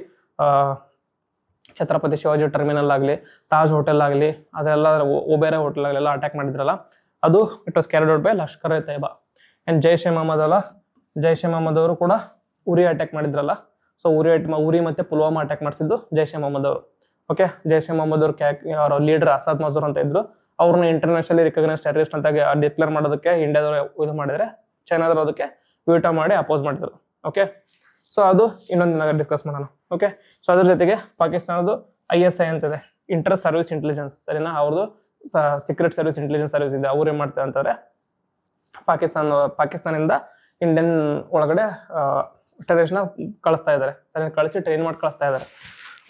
Speaker 2: ಛತ್ರಪತಿ ಶಿವಾಜಿ ಟರ್ಮಿನಲ್ ಆಗಲಿ, ತಾಜ್ ಹೋಟೆಲ್ ಆಗಲಿ, ಅದೆಲ್ಲ ಒಬೇರೆ ಹೋಟೆಲ್ ಆಗಲಿ ಎಲ್ಲ ಅಟ್ಯಾಕ್ ಮಾಡಿದ್ರಲ್ಲ, ಅದು it was carried out by Lashkar e Taiba. And Jaish e Mohammed ಅವರು ಕೂಡ ಉರಿ ಅಟ್ಯಾಕ್ ಮಾಡಿದ್ರಲ್ಲ, ಸೊ ಉರಿ ಮತ್ತೆ ಪುಲ್ವಾಮಾ ಅಟ್ಯಾಕ್ ಮಾಡಿಸಿದ್ದು ಜೈಷ್ ಎ ಮೊಹಮ್ಮದ್ ಅವರು. ಓಕೆ, ಜೈಷ್ ಎ ಮೊಹಮ್ಮದ್ ಅವರು ಅವರ ಲೀಡರ್ ಅಸಾದ್ ಮಜೂರ್ ಅಂತ ಇದ್ರು. ಅವ್ರನ್ನ ಇಂಟರ್ನ್ಯಾಷನಲಿ ರಿಕಗ್ನೈಸ್ ಟೆರರಿಸ್ಟ್ ಅಂತ ಡಿಕ್ಲೇರ್ ಮಾಡೋದಕ್ಕೆ ಇಂಡಿಯಾದವರು ಇದು ಮಾಡಿದ್ರೆ, ಚೈನಾದವರು ಅದಕ್ಕೆ ವಿಟೋ ಮಾಡಿ ಅಪೋಸ್ ಮಾಡಿದ್ರು. ಓಕೆ, ಸೊ ಅದು ಇನ್ನೊಂದು ಡಿಸ್ಕಸ್ ಮಾಡೋಣ. ಓಕೆ, ಸೊ ಅದ್ರ ಜೊತೆಗೆ ಪಾಕಿಸ್ತಾನದ್ದು ISI ಅಂತಿದೆ, ಇಂಟರ್ ಸರ್ವಿಸ್ ಇಂಟೆಲಿಜೆನ್ಸ್, ಸರಿನಾ. ಅವ್ರದ್ದು ಸೀಕ್ರೆಟ್ ಸರ್ವಿಸ್ ಇಂಟೆಲಿಜೆನ್ಸ್ ಸರ್ವಿಸ್ ಇದೆ. ಅವ್ರು ಏನ್ ಮಾಡ್ತಾರೆ ಅಂತಂದ್ರೆ ಪಾಕಿಸ್ತಾನದಿಂದ ಇಂಡಿಯನ್ ಒಳಗಡೆ ಟೆರರಿಸ್ಟ್ ನ ಕಳಿಸ್ತಾ ಇದ್ದಾರೆ, ಸರಿ, ಕಳಿಸಿ ಟ್ರೈನ್ ಮಾಡಿ ಕಳಿಸ್ತಾ ಇದ್ದಾರೆ.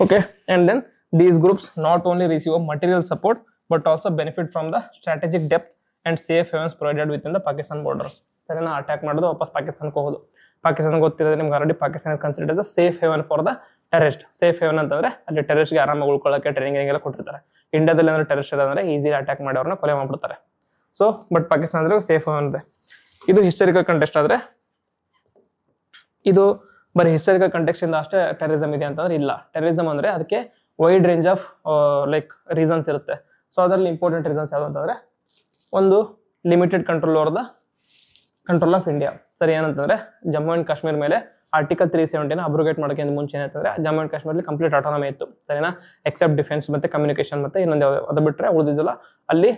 Speaker 2: Okay, and then these groups not only receive material support but also benefit from the strategic depth and safe havens provided with in the Pakistan borders. ಸರಿನಾ, ಅಟ್ಯಾಕ್ ಮಾಡೋದು ವಾಪಸ್ ಪಾಕಿಸ್ತಾನಕ್ಕೆ ಹೋಗೋದು. ಪಾಕಿಸ್ತಾನ ಗೊತ್ತಿರೋದು ನಿಮ್ಗೆ already, Pakistan considers a safe haven for the terrorist. Safe haven ಅಂತಂದ್ರೆ ಅಲ್ಲಿ ಟೆರರಿಸ್ಟ್ಗೆ ಆರಾಮಾಗಿ ಉಳ್ಕೊಳ್ಳೋಕೆ ಟ್ರೈನಿಂಗ್ ಎಲ್ಲ ಕೊಟ್ಟಿರ್ತಾರೆ. ಇಂಡಿಯಾದಲ್ಲಿ ಅಂದ್ರೆ ಟೆರರಿಸ್ಟ್ ಅಂದ್ರೆ ಈಸಿಲಿ ಅಟ್ಯಾಕ್ ಮಾಡಿ ಅವ್ರನ್ನ ಕೊಲೆ ಮಾಡ್ಬಿಡ್ತಾರೆ. ಸೊ ಬಟ್ ಪಾಕಿಸ್ತಾನ ಅಂದ್ರೆ ಸೇಫ್ ಹೇವನ್ ಇದೆ. ಇದು ಹಿಸ್ಟಾರಿಕಲ್ ಕಂಟೆಕ್ಸ್ಟ್ ಆದ್ರೆ, ಇದು ಬರೀ ಹಿಸ್ಟಾರಿಕಲ್ ಕಂಟೆಕ್ಸ್ಟ್ ಇಂದ ಅಷ್ಟೇ ಟೆರರಿಸಮ್ ಇದೆ ಅಂತಂದ್ರೆ ಇಲ್ಲ. ಟೆರರಿಸಮ್ ಅಂದ್ರೆ ಅದಕ್ಕೆ ವೈಡ್ ರೇಂಜ್ ಆಫ್ ರೀಸನ್ಸ್ ಇರುತ್ತೆ. ಸೊ ಅದರಲ್ಲಿ ಇಂಪಾರ್ಟೆಂಟ್ ರೀಸನ್ಸ್ ಯಾವ್ದು ಅಂತಂದ್ರೆ, ಒಂದು ಲಿಮಿಟೆಡ್ ಕಂಟ್ರೋಲ್ ಆಫ್ ಇಂಡಿಯಾ. ಸರಿ, ಏನಂತಂದ್ರೆ ಜಮ್ಮು ಅಂಡ್ ಕಾಶ್ಮೀರ್ ಮೇಲೆ ಆರ್ಟಿಕಲ್ 370 ಅಬ್ರೋಗೇಟ್ ಮಾಡೋಕೆ ಮುಂಚೆ ಏನಂತಂದ್ರೆ ಜಮ್ಮು ಅಂಡ್ ಕಾಶ್ಮೀರಲ್ಲಿ ಕಂಪ್ಲೀಟ್ ಆಟೋನಮಿ ಇತ್ತು, ಸರಿನಾ. ಎಕ್ಸೆಪ್ಟ್ ಡಿಫೆನ್ಸ್ ಮತ್ತೆ ಕಮ್ಯುನಿಕೇಶನ್ ಮತ್ತೆ ಇನ್ನೊಂದು ಅದು ಬಿಟ್ಟರೆ ಉಳಿದಿದ್ದಲ್ಲ ಅಲ್ಲಿ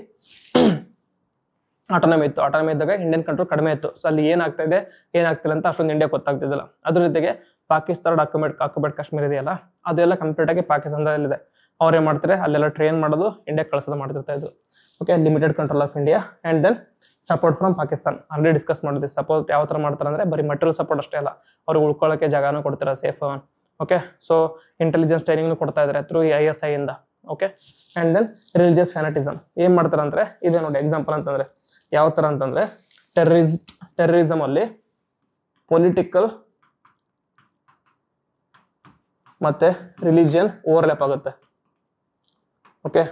Speaker 2: ಆಟೋನಮಿ ಇತ್ತು. ಆಟೋನಮಿ ಇದ್ದಾಗ ಇಂಡಿಯನ್ ಕಂಟ್ರೋಲ್ ಕಡಿಮೆ ಇತ್ತು. ಸೊ ಅಲ್ಲಿ ಏನಾಗ್ತಿಲ್ಲ ಅಂತ ಅಷ್ಟೊಂದು ಇಂಡಿಯಾ ಗೊತ್ತಾಗ್ತಿದ್ದಿಲ್ಲ. ಅದ್ರ ಜೊತೆಗೆ ಪಾಕಿಸ್ತಾನ ಆಕ್ಯುಪೈಡ್ ಕಾಶ್ಮೀರ್ ಇದೆಯಲ್ಲ, ಅದೆಲ್ಲ ಕಂಪ್ಲೀಟ್ ಆಗಿ ಪಾಕಿಸ್ತಾನದಲ್ಲಿದೆ. ಅವ್ರು ಏನ್ ಮಾಡ್ತಾರೆ, ಅಲ್ಲೆಲ್ಲ ಟ್ರೈನ್ ಮಾಡೋದು, ಇಂಡಿಯಾ ಕಳ್ಸೋದು ಮಾಡ್ತಿರ್ತಾ ಇದ್ರು. Okay, limited control of India and then support from Pakistan. Already discuss ಮಾಡಿದ್ವಿ. ಸಪೋರ್ಟ್ ಯಾವ ತರ ಮಾಡ್ತಾರೆ ಅಂದ್ರೆ ಬರೀ ಮಟೀರಿಯಲ್ ಸಪೋರ್ಟ್ ಅಷ್ಟೇ ಅಲ್ಲ, ಅವ್ರಿಗೆ ಉಳ್ಕೊಳ್ಳೋಕೆ ಜಾಗನೂ ಕೊಡ್ತಾರೆ, safe. Okay, so intelligence training ಕೊಡ್ತಾ ಇದ್ದಾರೆ ಥ್ರೂ ISI ಇಂದ. Okay, and then religious fanaticism ಏನ್ ಮಾಡ್ತಾರೆ ಅಂದ್ರೆ, ಇದೆ ನೋಡಿ ಎಕ್ಸಾಂಪಲ್ ಅಂತಂದ್ರೆ ಯಾವ ತರ ಅಂತಂದ್ರೆ, ಟೆರರಿಸಮ್ ಅಲ್ಲಿ ಪೊಲಿಟಿಕಲ್ ಮತ್ತೆ ರಿಲಿಜಿಯನ್ ಓವರ್ಲ್ಯಾಪ್ ಆಗುತ್ತೆ. ಓಕೆ,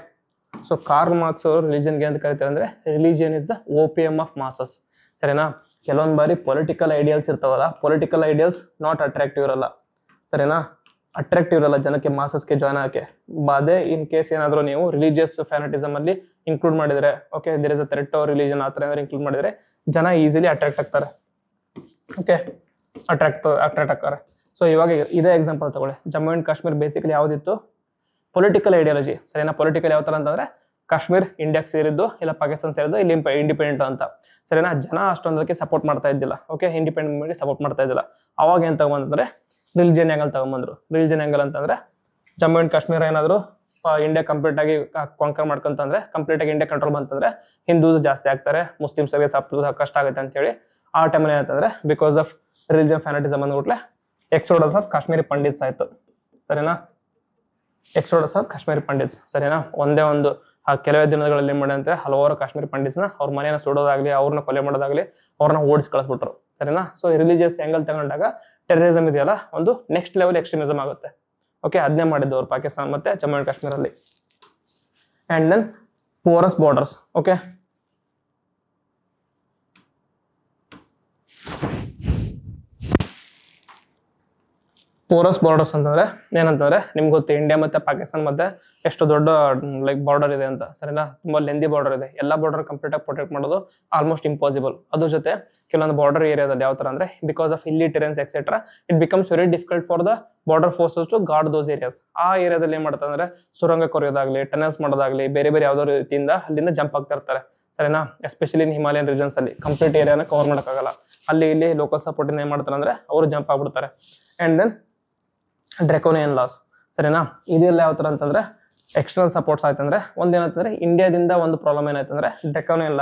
Speaker 2: ಸೊ ಕಾರ್ಲ್ ಮಾರ್ಕ್ಸ್ ಅವರು ರಿಲಿಜಿಯನ್ಗೆ ಅಂತ ಕರೀತಾರೆ ಅಂದ್ರೆ, religion is the OPM of masses, ಸರಿನಾ. ಕೆಲವೊಂದು ಬಾರಿ ಪೊಲಿಟಿಕಲ್ ಐಡಿಯಲ್ಸ್ ಇರ್ತಾವಲ್ಲ, ಪೊಲಿಟಿಕಲ್ ಐಡಿಯಲ್ಸ್ ನಾಟ್ ಅಟ್ರಾಕ್ಟಿವ್ ಇರಲ್ಲ, ಸರಿನಾ. ಅಟ್ರಾಕ್ಟಿವ್ ಇರಲ್ಲ ಜನಕ್ಕೆ, ಮಾಸಸ್ಗೆ ಜಾಯ್ನ್ ಆಗಕ್ಕೆ. ಅದೇ ಇನ್ ಕೇಸ್ ಏನಾದ್ರು ನೀವು ರಿಲಿಜಿಯಸ್ ಫ್ಯಾನಟಿಸಮ್ ಅಲ್ಲಿ ಇನ್ಕ್ಲೂಡ್ ಮಾಡಿದ್ರೆ, okay, there is a threat or religion ಆ ಥರ ಏನಾದ್ರು ಇನ್ಕ್ಲೂಡ್ ಮಾಡಿದ್ರೆ ಜನ ಈಸಿಲಿ ಅಟ್ರಾಕ್ಟ್ ಆಗ್ತಾರೆ. ಓಕೆ, ಅಟ್ರಾಕ್ಟ್ ಆಗ್ತಾರೆ. ಸೊ ಇವಾಗ ಇದೇ ಎಕ್ಸಾಂಪಲ್ ತಗೊಳ್ಳಿ. ಜಮ್ಮು ಅಂಡ್ ಕಾಶ್ಮೀರ್ ಬೇಸಿಕಲಿ ಯಾವ್ದಿತ್ತು, ಪೊಲಿಟಿಕಲ್ ಐಡಿಯಾಲಜಿ, ಸರಿನಾ. ಪೊಲಿಟಿಕಲ್ ಯಾವ ತರ ಅಂತಂದ್ರೆ, ಕಾಶ್ಮೀರ್ ಇಂಡಿಯಾಕ್ಕೆ ಸೇರಿದ್ದು ಇಲ್ಲ ಪಾಕಿಸ್ತಾನ ಸೇರಿದ್ದು, ಇಲ್ಲಿ ಇಂಡಿಪೆಂಡೆಂಟ್ ಅಂತ, ಸರಿನಾ. ಜನ ಅಷ್ಟೊಂದಕ್ಕೆ ಸಪೋರ್ಟ್ ಮಾಡ್ತಾ ಇದ್ದಿಲ್ಲ. ಓಕೆ, ಇಂಡಿಪೆಂಡೆಂಟ್ ಸಪೋರ್ಟ್ ಮಾಡ್ತಾ ಇದ್ದಿಲ್ಲ. ಅವಾಗ ಏನ್ ತಗೊಂಡ್ಬಂದ್ರೆ ರಿಲಿಜಿಯನ್ ಆಂಗಲ್ ತಗೊಂಡ್ಬಂದ್ರು. ರಿಲಿಜಿಯನ್ ಆಂಗಲ್ ಅಂತಂದ್ರೆ, ಜಮ್ಮು ಅಂಡ್ ಕಾಶ್ಮೀರ ಏನಾದ್ರು ಇಂಡಿಯಾ ಕಂಪ್ಲೀಟ್ ಆಗಿ ಕಾಂಕರ್ ಮಾಡ್ಕೊಂತಂದ್ರೆ, ಕಂಪ್ಲೀಟ್ ಆಗಿ ಇಂಡಿಯಾ ಕಂಟ್ರೋಲ್ ಬಂತಂದ್ರೆ ಹಿಂದೂಸ್ ಜಾಸ್ತಿ ಆಗ್ತಾರೆ, ಮುಸ್ಲಿಮ್ಸ್ಗೆ ಕಷ್ಟ ಆಗುತ್ತೆ ಅಂತ ಹೇಳಿ ಆ ಟೈಮಲ್ಲಿ ಏನಂತಂದ್ರೆ, ಬಿಕಾಸ್ ಆಫ್ ರಿಲಿಜಿಯನ್ ಫ್ಯಾನಟಿಸಮ್ ಅಂದ್ಬಿಟ್ಲೆ ಎಕ್ಸೋಡಸ್ ಆಫ್ ಕಾಶ್ಮೀರಿ ಪಂಡಿತ್ಸ್ ಆಯ್ತು, ಸರಿನಾ. ಎಕ್ಸೋಡಸ್ ಆಫ್ ಕಾಶ್ಮೀರಿ ಪಂಡಿತ್ಸ್, ಸರಿನಾ. ಒಂದೇ ಒಂದು ಕೆಲವೇ ದಿನಗಳಲ್ಲಿ ಏನ್ ಮಾಡಿದಂತೆ ಹಲವಾರು ಕಾಶ್ಮೀರಿ ಪಂಡಿತ್ಸ್ನ ಅವ್ರ ಮನೆಯನ್ನ ಸುಡೋದಾಗ್ಲಿ, ಅವ್ರನ್ನ ಕೊಲೆ ಮಾಡೋದಾಗ್ಲಿ, ಅವ್ರನ್ನ ಓಡಿಸಿ ಕಳಿಸ್ಬಿಟ್ರು, ಸರಿನಾ. ಸೊ ರಿಲಿಜಿಯಸ್ ಆಂಗಲ್ ತಗೊಂಡಾಗ ಟೆರರಿಸಮ್ ಇದೆಯಲ್ಲ ಒಂದು ನೆಕ್ಸ್ಟ್ ಲೆವೆಲ್ ಎಕ್ಸ್ಟ್ರೀಮಿಸಮ್ ಆಗುತ್ತೆ. ಓಕೆ, ಅದನ್ನೇ ಮಾಡಿದ್ದು ಅವ್ರು ಪಾಕಿಸ್ತಾನ ಮತ್ತೆ ಜಮ್ಮು ಅಂಡ್ ಕಾಶ್ಮೀರಲ್ಲಿ. And then porous borders. Okay, porous borders ಅಂತಂದ್ರೆ ಏನಂತಂದ್ರೆ, ನಿಮ್ಗೆ ಗೊತ್ತು ಇಂಡಿಯಾ ಮತ್ತೆ ಪಾಕಿಸ್ತಾನ ಮತ್ತೆ ಎಷ್ಟು ದೊಡ್ಡ ಬಾರ್ಡರ್ ಇದೆ ಅಂತ, ಸರಿನಾ. ತುಂಬಾ ಲೆಂದಿ ಬಾರ್ಡರ್ ಇದೆ. ಎಲ್ಲಾ ಬಾರ್ಡರ್ ಕಂಪ್ಲೀಟ್ ಆಗಿ ಪ್ರೊಟೆಕ್ಟ್ ಮಾಡೋದು ಆಲ್ಮೋಸ್ಟ್ ಇಂಪಾಸಿಬಲ್. ಅದ್ರ ಜೊತೆ ಕೆಲವೊಂದು ಬಾರ್ಡರ್ ಏರಿಯಾದಲ್ಲಿ ಯಾವ ತರ ಅಂದ್ರೆ, because of illiteracy etcetera it becomes very difficult for the border forces to guard those areas. ಆ ಏರಿಯಾದಲ್ಲಿ ಏನ್ ಮಾಡ್ತಾರೆ ಅಂದ್ರೆ, ಸುರಂಗ ಕೊರೆಯೋದಾಗ್ಲಿ, ಟನಲ್ಸ್ ಮಾಡೋದಾಗ್ಲಿ, ಬೇರೆ ಬೇರೆ ಯಾವ್ದೋ ರೀತಿಯಿಂದ ಅಲ್ಲಿಂದ ಜಂಪ್ ಆಗ್ತಾ ಇರ್ತಾರೆ, ಸರಿನಾ. ಎಸ್ಪೆಷಲಿ ಇನ್ ಹಿಮಾಲಯನ್ ರೀಜನ್ಸ್ ಅಲ್ಲಿ ಕಂಪ್ಲೀಟ್ ಏರಿಯಾನ ಕವರ್ ಮಾಡೋಕ್ಕಾಗಲ್ಲ. ಅಲ್ಲಿ ಇಲ್ಲಿ ಲೋಕಲ್ ಸಪೋರ್ಟ್ ಏನ್ ಮಾಡ್ತಾರೆ ಅಂದ್ರೆ ಅವರು ಜಂಪ್ ಆಗ್ಬಿಡ್ತಾರೆ. ಅಂಡ್ ದೆನ್ ಡ್ರೆಕೋನಿಯನ್ ಲಾಸ್, ಸರಿನಾ. ಇದೆಲ್ಲ ಯಾವ ತರ ಅಂತಂದ್ರೆ, ಎಕ್ಸ್ಟರ್ನಲ್ ಸಪೋರ್ಟ್ಸ್ ಆಯ್ತಂದ್ರೆ ಒಂದೇನಂತಂದ್ರೆ, ಇಂಡಿಯಾದಿಂದ ಒಂದು ಪ್ರಾಬ್ಲಮ್ ಏನಾಯ್ತಂದ್ರೆ ಡ್ರೆಕೋನಿಯನ್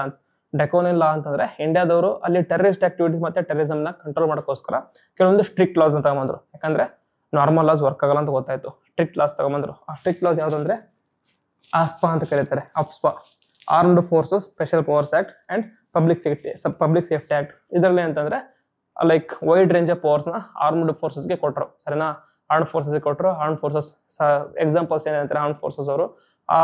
Speaker 2: ಲಾ ಅಂತಂದ್ರೆ, ಇಂಡಿಯಾದವರು ಅಲ್ಲಿ ಟೆರರಿಸ್ಟ್ ಆಕ್ಟಿವಿಟೀಸ್ ಮತ್ತೆ ಟೆರರಿಸಮ್ ನ ಕಂಟ್ರೋಲ್ ಮಾಡೋಕ್ಕೋಸ್ಕರ ಕೆಲವೊಂದು ಸ್ಟ್ರಿಕ್ಟ್ ಲಾಸ್ ತಗೊಂಡ್ಬಂದ್ರು. ಯಾಕಂದ್ರೆ ನಾರ್ಮಲ್ ಲಾಸ್ ವರ್ಕ್ ಆಗಲ್ಲ ಅಂತ ಗೊತ್ತಾಯ್ತು, ಸ್ಟ್ರಿಕ್ಟ್ ಲಾಸ್ ತಗೊಂಡ್ಬಂದ್ರು. ಆ ಸ್ಟ್ರಿಕ್ಟ್ ಲಾಸ್ ಯಾವ್ದಂದ್ರೆ ಆಸ್ಪಾ ಅಂತ ಕರೀತಾರೆ. Armed forces special powers act and public safety act. ಇದರಲ್ಲಿ ಅಂತಂದ್ರೆ ಲೈಕ್ ವೈಡ್ ರೇಂಜ್ ಆಫ್ ಪವರ್ಸ್ನ ಆರ್ಮ್ಡ್ ಫೋರ್ಸಸ್ಗೆ ಕೊಟ್ಟರು, ಸರಿನಾ. ಆರ್ಮ್ಡ್ ಫೋರ್ಸಸ್ಗೆ ಕೊಟ್ಟರು. ಆರ್ಮ್ಡ್ ಫೋರ್ಸಸ್ ಎಕ್ಸಾಂಪಲ್ಸ್ ಏನಂತಾರೆ, ಆರ್ಮ್ಡ್ ಫೋರ್ಸಸ್ ಅವರು ಆ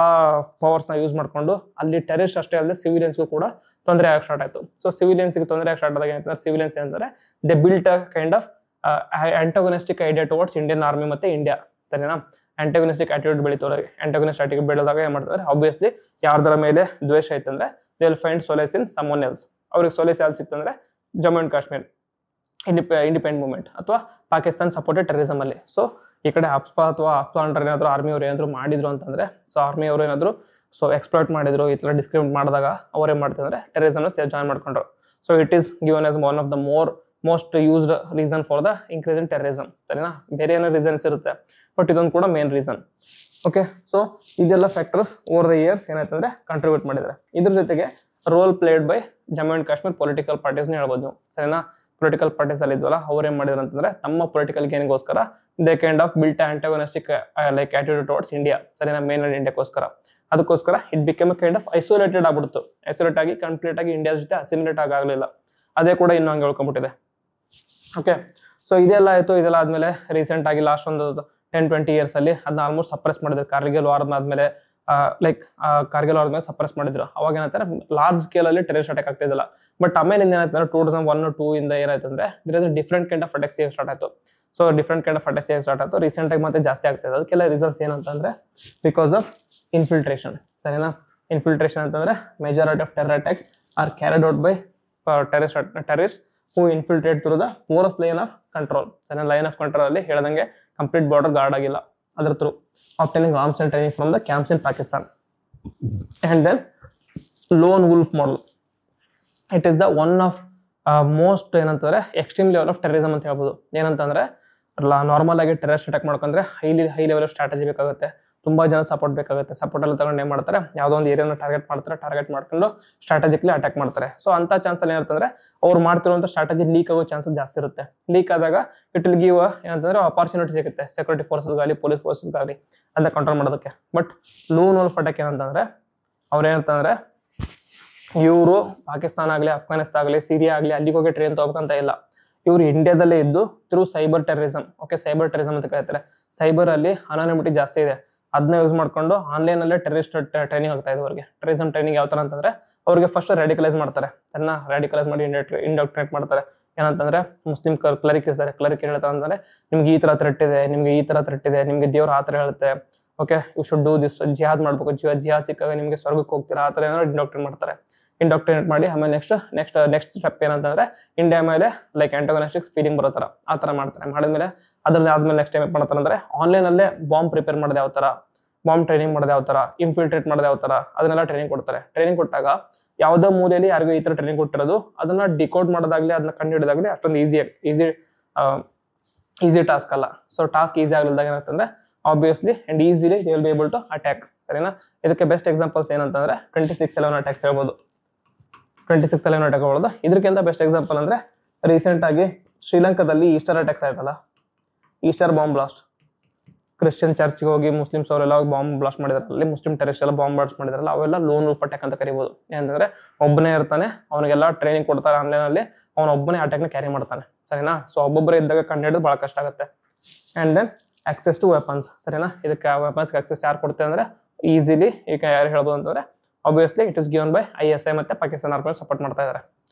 Speaker 2: ಪವರ್ಸ್ನ ಯೂಸ್ ಮಾಡಿಕೊಂಡು ಅಲ್ಲಿ ಟೆರರಿಸ್ಟ್ ಅಷ್ಟೇ ಅಲ್ಲದೆ ಸಿವಿಲಿಯನ್ಸ್ಗೂ ಕೂಡ ತೊಂದರೆ ಆಗಿ ಸ್ಟಾರ್ಟ್ ಆಯಿತು. ಸೊ ಸಿವಿಲಿಯನ್ಸ್ಗೆ ತೊಂದರೆ ಆಗಿ ಸ್ಟಾರ್ಟ್ ಆದಾಗ ಏನಂತಾರೆ, ಸಿವಿಲಿಯನ್ಸ್ ಏನಂತಾರೆ, they built a kind of antagonistic idea towards Indian army ಮತ್ತೆ ಇಂಡಿಯಾ, ಸರಿನಾ. Antagonistic attitude ಬೆಳೀತವ್ರಿಗೆ. ಆಂಟೋಗನಿಸ್ಟ್ ಆಟಿಟ್ಯೂಡ್ ಬೆಳೆದಾಗ ಏನ್ ಮಾಡ್ತಾರೆ, ಆಬ್ವಿಯಸ್ಲಿ ಯಾರ್ದರ ಮೇಲೆ ದ್ವೇಷ ಐತಂದ್ರೆ they will find solace in someone else. ಅವ್ರಿಗೆ ಸೊಲೇಸ್ ಯಾವ್ದು ಸಿಕ್ತಂದ್ರೆ Jammu and Kashmir independent movement ಅಥವಾ ಪಾಕಿಸ್ತಾನ್ ಸಪೋರ್ಟೆಡ್ ಟೆರರಿಸಮ್ ಅಲ್ಲಿ. ಸೊ ಈ ಕಡೆ ಅಪ್ಸ್ಪಾ ಅಂಡರ್ ಏನಾದ್ರು ಆರ್ಮಿ ಅವ್ರು ಏನಾದ್ರು ಮಾಡಿದ್ರು ಅಂತಂದ್ರೆ, ಸೊ ಆರ್ಮಿ ಅವರು ಏನಾದ್ರು ಎಕ್ಸ್ಪ್ಲಾಯ್ಟ್ ಮಾಡಿದ್ರು, ಈ ತರ ಡಿಸ್ಕ್ರಿಮಿನೇಟ್ ಮಾಡಿದಾಗ ಅವ್ರು ಏನ್ ಮಾಡ್ತಿದ್ರೆ ಟೆರರಿಸಮ್ ಜಾಯ್ನ್ ಮಾಡ್ಕೊಂಡ್ರು. So it is given as one of the most used reason for the increase in terrorism, ಸರಿನಾ. ಬೇರೆ ಏನೋ ರೀಸನ್ಸ್ ಇರುತ್ತೆ, ಬಟ್ ಇದೊಂದು ಕೂಡ ಮೇನ್ ರೀಸನ್. ಓಕೆ, ಸೊ ಇದೆಲ್ಲ ಫ್ಯಾಕ್ಟರ್ಸ್ ಓವರ್ ದ ಇಯರ್ಸ್ ಏನಾಯ್ತಂದ್ರೆ ಕಂಟ್ರಿಬ್ಯೂಟ್ ಮಾಡಿದ್ದಾರೆ. ಇದ್ರ ಜೊತೆಗೆ role played by Jammu and Kashmir political parties ಹೇಳ್ಬೋದು ನೀವು, ಸರಿನಾ. ಪೊಲಿಟಿಕಲ್ ಪಾರ್ಟೀಸ್ ಅಲ್ಲಿ ಇದ್ವಲ್ಲ, ಅವ್ರು ಏನ್ ಮಾಡಿದ್ರು ಅಂತಂದ್ರೆ ತಮ್ಮ ಪೊಲಿಟಿಕಲ್ ಗೇನ್ಗೋಸ್ಕರ they kind of built antagonistic like attitude towards India, ಸರಿನಾ, ಮೇನ್ ಇಂಡಿಯಾಕ್ಕೋಸ್ಕರ. ಅದಕ್ಕೋಸ್ಕರ it became a kind of isolated ಆಗ್ಬಿಡ್ತು. ಐಸೋಲೇಟ್ ಆಗಿ ಕಂಪ್ಲೀಟ್ ಆಗಿ ಇಂಡಿಯಾ ಜೊತೆ ಅಸಿಮಿಲೇಟ್ ಆಗಲಿಲ್ಲ. ಅದೇ ಕೂಡ ಇನ್ನೂ ಹಂಗೆ ಹೇಳ್ಕೊಂಡ್ಬಿಟ್ಟಿದೆ. ಓಕೆ, ಸೊ ಇದೆಲ್ಲ ಆಯ್ತು. ಇದೆಲ್ಲ ಆದ್ಮೇಲೆ ರೀಸೆಂಟ್ ಆಗಿ ಲಾಸ್ಟ್ ಒಂದು 10-20 ಇಯರ್ಸ್ ಅಲ್ಲಿ ಅದನ್ನ ಆಲ್ಮೋಸ್ಟ್ ಸಪ್ರೆಸ್ ಮಾಡಿದ್ರು. ಕಾರ್ಗಿಲ್ ವಾರ್ ಆದ್ಮೇಲೆ ಕಾರ್ಗಿಲ್ ವಾರ್ ಆದ್ಮೇಲೆ ಸಪ್ರೆಸ್ ಮಾಡಿದ್ರು. ಅವಾಗ ಏನಂತಾರೆ ಲಾರ್ಜ್ ಸ್ಕೇಲ್ ಅಲ್ಲಿ ಟೆರರಿಸ್ಟ್ ಅಟ್ಯಾಕ್ ಆಗ್ತಿದ್ದಿಲ್ಲ. ಬಟ್ ಆಮೇಲೆ ಏನಾಯ್ತಂದ್ರೆ 2001-2 ಇಂದ ಏನಾಯ್ತಂದ್ರೆ there is a different kind of attacks start ಆಯ್ತು. So different kind of attacks start ಆಯ್ತು. ರೀಸೆಂಟ್ ಆಗಿ ಮತ್ತೆ ಜಾಸ್ತಿ ಆಗ್ತಿದೆ. ಅದಕ್ಕೆಲ್ಲ ರೀಸನ್ಸ್ ಏನಂತಂದ್ರೆ ಬಿಕಾಸ್ ಆಫ್ ಇನ್ಫಿಲ್ಟ್ರೇಷನ್, ಸರಿನಾ. ಇನ್ಫಿಲ್ಟ್ರೇಷನ್ ಅಂತಂದ್ರೆ majority of terror attacks are carried out by terrorist who infiltrate through the porous line of control. ಸರಿನಾ, ಲೈನ್ ಆಫ್ ಕಂಟ್ರೋಲ್ ಅಲ್ಲಿ ಹೇಳ್ದಂಗೆ ಕಂಪ್ಲೀಟ್ ಬಾರ್ಡರ್ ಗಾರ್ಡ್ ಆಗಿಲ್ಲ, ಅದ್ರ through obtaining arms and training from the camps in Pakistan. And then lone wolf model, it is the one of most ಏನಂತಂದ್ರೆ extreme level of terrorism ಅಂತ ಹೇಳ್ಬೋದು. ಏನಂತಂದ್ರೆ normal ಆಗಿ terrorist attack ಮಾಡ್ಕೊಂಡ್ರೆ high level of strategy ಬೇಕಾಗುತ್ತೆ, ತುಂಬಾ ಜನ support ಬೇಕಾಗುತ್ತೆ. ಸಪೋರ್ಟ್ ಎಲ್ಲ ತಗೊಂಡು ಏನ್ ಮಾಡ್ತಾರೆ, ಯಾವುದೋ ಒಂದು ಏರಿಯಾನ ಟಾರ್ಗೆಟ್ ಮಾಡ್ಕೊಂಡು ಸ್ಟ್ರಾಟಜಿಕ್ಲಿ ಅಟ್ಯಾಕ್ ಮಾಡ್ತಾರೆ. ಸೊ ಅಂತ ಚಾನ್ಸ್ ಅಲ್ಲಿ ಏನಂತಂದ್ರೆ ಅವ್ರು ಮಾಡ್ತಿರುವಂತ ಸ್ಟ್ರಾಟಜಿ ಲೀಕ್ ಆಗೋ ಚಾನ್ಸಸ್ ಜಾಸ್ತಿ ಇರುತ್ತೆ. ಲೀಕ್ ಆದಾಗ ಇಟ್ ವಿಲ್ ಗಿವ್ ಏನಂತಂದ್ರೆ ಅಪಾರ್ಚುನಿಟಿ ಸಿಗುತ್ತೆ ಸೆಕ್ಯೂರಿಟಿ ಫೋರ್ಸಸ್ಗಾಗಲಿ ಪೊಲೀಸ್ ಫೋರ್ಸಸ್ಗಾಗಲಿ ಅದನ್ನ ಕಂಟ್ರೋಲ್ ಮಾಡೋದಕ್ಕೆ. ಬಟ್ ಲೋನ್ ವೋಲ್ಫ್ ಅಟ್ಯಾಕ್ ಏನಂತಂದ್ರೆ ಅವ್ರೇನಂತಂದ್ರೆ ಇವರು ಪಾಕಿಸ್ತಾನ ಆಗಲಿ ಅಫ್ಘಾನಿಸ್ತಾನ ಆಗಲಿ ಸಿರಿಯಾ ಆಗಲಿ ಅಲ್ಲಿಗೆ ಹೋಗಿ ಟ್ರೈನ್ ತಗೋಬೇಕಂತ ಇಲ್ಲ. ಇವರು ಇಂಡಿಯಾದಲ್ಲೇ ಇದ್ದು through cyber terrorism, okay, cyber terrorism ಅಂತ ಕರೀತಾರೆ. ಸೈಬರ್ ಅಲ್ಲಿ ಅನಾನಿಮಿಟಿ ಜಾಸ್ತಿ ಇದೆ, ಅದನ್ನ ಯೂಸ್ ಮಾಡ್ಕೊಂಡು ಆನ್ಲೈನ್ ಅಲ್ಲೇ ಟೆರರಿಸ್ಟ್ ಟ್ರೈನಿಂಗ್ ಆಗ್ತಾ ಇದೆ ಅವ್ರಿಗೆ. ಟೆರರಿಸಮ್ ಟ್ರೈನಿಂಗ್ ಯಾವ ತರ ಅಂತಂದ್ರೆ ಅವ್ರಿಗೆ ಫಸ್ಟ್ ರ್ಯಾಡಿಕಲೈಸ್ ಮಾಡ್ತಾರೆ, ಅದನ್ನ ರ್ಯಾಡಿಕಲೈಸ್ ಮಾಡಿ ಇಂಡಾಕ್ಟ್ರೇಟ್ ಮಾಡ್ತಾರೆ. ಏನಂತಂದ್ರೆ ಮುಸ್ಲಿಂ ಕ್ಲರಿಕ್ ಏನ್ ಹೇಳ್ತಾರೆ ಅಂತಂದ್ರೆ ನಿಮ್ಗೆ ಈ ತರ ಥ್ರೆಟ್ ಇದೆ, ನಿಮ್ಗೆ ಈ ತರ ಥ್ರೆಟ್ ಇದೆ, ನಿಮ್ಗೆ ದೇವ್ರ ಆ ತರ ಹೇಳುತ್ತೆ, okay you should do this, ಜಿಹಾದ್ ಮಾಡ್ಬೇಕು, ಜಿಹಾದ್ ಸಿಕ್ಕಾಗ ನಿಮ್ಗೆ ಸ್ವರ್ಗಕ್ಕೆ ಹೋಗ್ತೀರಾ, ಆ ತರ ಏನಾದ್ರು ಇಂಡಾಕ್ಟ್ರೇಟ್ ಮಾಡಿ ಆಮೇಲೆ ನೆಕ್ಸ್ಟ್ ಸ್ಟೆಪ್ ಏನಂತಂದ್ರೆ ಇಂಡಿಯಾ ಮೇಲೆ ಲೈಕ್ ಆಂಟೋಗನಿಸ್ಟಿಕ್ ಫೀಲಿಂಗ್ ಬರೋ ತರ ಆ ತರ ಮಾಡ್ತಾರೆ. ಮಾಡಿದ್ಮೇಲೆ ಆದ್ಮೇಲೆ ನೆಕ್ಸ್ಟ್ ಟೈಮ್ ಏನ್ ಮಾಡ್ತಾರೆ ಅಂದ್ರೆ ಆನ್ಲೈನ್ ಅಲ್ಲೇ ಬಾಂಬ್ ಪ್ರಿಪೇರ್ ಮಾಡೋದು ಯಾವ ತರ, ಬಾಂಬ್ ಟ್ರೈನಿಂಗ್ ಮಾಡೋದು ಯಾವ ತರ, ಇನ್ಫಿಲ್ಟ್ರೇಟ್ ಮಾಡೋದು ಯಾವ ತರ, ಅದನ್ನೆಲ್ಲ ಟ್ರೈನಿಂಗ್ ಕೊಡ್ತಾರೆ. ಟ್ರೈನಿಂಗ್ ಕೊಟ್ಟಾಗ ಯಾವ್ದೋ ಮೂಲೆಯಲ್ಲಿ ಯಾರಿಗೂ ಈ ತರ ಟ್ರೈನಿಂಗ್ ಕೊಟ್ಟಿರೋದು ಅದನ್ನ ಡಿಕೋಡ್ ಮಾಡೋದಾಗ್ಲಿ ಅದನ್ನ ಕಂಡು ಹಿಡಿದಾಗ್ಲಿ ಅಷ್ಟೊಂದು ಈಸಿ ಟಾಸ್ಕ್ ಅಲ್ಲ. ಸೊ ಟಾಸ್ಕ್ ಈಸಿ ಆಗ್ಲಿಲ್ದಾಗ ಏನಂತಂದ್ರೆ obviously and easily they will be able to attack, ಸರಿನಾ. ಇದಕ್ಕೆ ಬೆಸ್ಟ್ ಎಕ್ಸಾಂಪಲ್ಸ್ ಏನಂತಂದ್ರೆ 26/11 ಅಟ್ಯಾಕ್ಸ್ ಹೇಳ್ಬೋದು. 26/11 ಅಟ್ಯಾಕ್ ಹೇಳ್ಬೋದು. ಇದಕ್ಕಿಂತ ಬೆಸ್ಟ್ ಎಕ್ಸಾಂಪಲ್ ಅಂದ್ರೆ ರೀಸೆಂಟ್ ಆಗಿ ಶ್ರೀಲಂಕಾದಲ್ಲಿ ಈಸ್ಟರ್ ಅಟ್ಯಾಕ್ಸ್ ಆಯ್ತಲ್ಲ, ಈಸ್ಟರ್ ಬಾಂಬ್ ಬ್ಲಾಸ್ಟ್. ಕ್ರಿಶ್ಚಿಯನ್ ಚರ್ಚ್ಗೆ ಹೋಗಿ ಮುಸ್ಲಿಮ್ಸ್ ಅವರೆಲ್ಲ ಬಾಂಬ್ ಬ್ಲಾಸ್ಟ್ ಮಾಡಿದಾರೆ, ಅಲ್ಲಿ ಮುಸ್ಲಿಂ ಟೆರರಿಸ್ಟ್ ಎಲ್ಲ ಬಾಂಬ್ ಬ್ಲಾಸ್ಟ್ ಮಾಡಿದಾರಲ್ಲ, ಅವೆಲ್ಲ ಲೋನ್ ವೋಲ್ಫ್ ಅಟ್ಯಾಕ್ ಅಂತ ಕರಿಬಹುದು. ಏನಂತಂದ್ರೆ ಒಬ್ಬನೇ ಇರ್ತಾನೆ, ಅವನಿಗೆಲ್ಲ ಟ್ರೈನಿಂಗ್ ಕೊಡ್ತಾರೆ ಆನ್ಲೈನ್ ಅಲ್ಲಿ, ಅವನ ಒಬ್ಬನೇ ಅಟ್ಯಾಕ್ ನ ಕ್ಯಾರಿ ಮಾಡ್ತಾನೆ, ಸರಿನಾ. ಸೊ ಒಬ್ಬೊಬ್ಬರೇ ಇದ್ದಾಗ ಕಂಡು ಹಿಡಿದು ಬಹಳ ಕಷ್ಟ ಆಗುತ್ತೆ. And then access to weapons, ಸರಿನಾ. ಇದಕ್ಕೆ ವೆಪನ್ಸ್ ಆಕ್ಸೆಸ್ ಯಾರು ಕೊಡ್ತಾರೆ ಅಂದ್ರೆ ಈಸಿಲಿ ಈಗ ಯಾರು ಹೇಳ್ಬೋದು ಅಂತಂದ್ರೆ obviously it is given by ISI ಮತ್ತೆ ಪಾಕಿಸ್ತಾನ ಆರ್ಮಿ ಸಪೋರ್ಟ್ ಮಾಡ್ತಾ ಇದ್ದಾರೆ,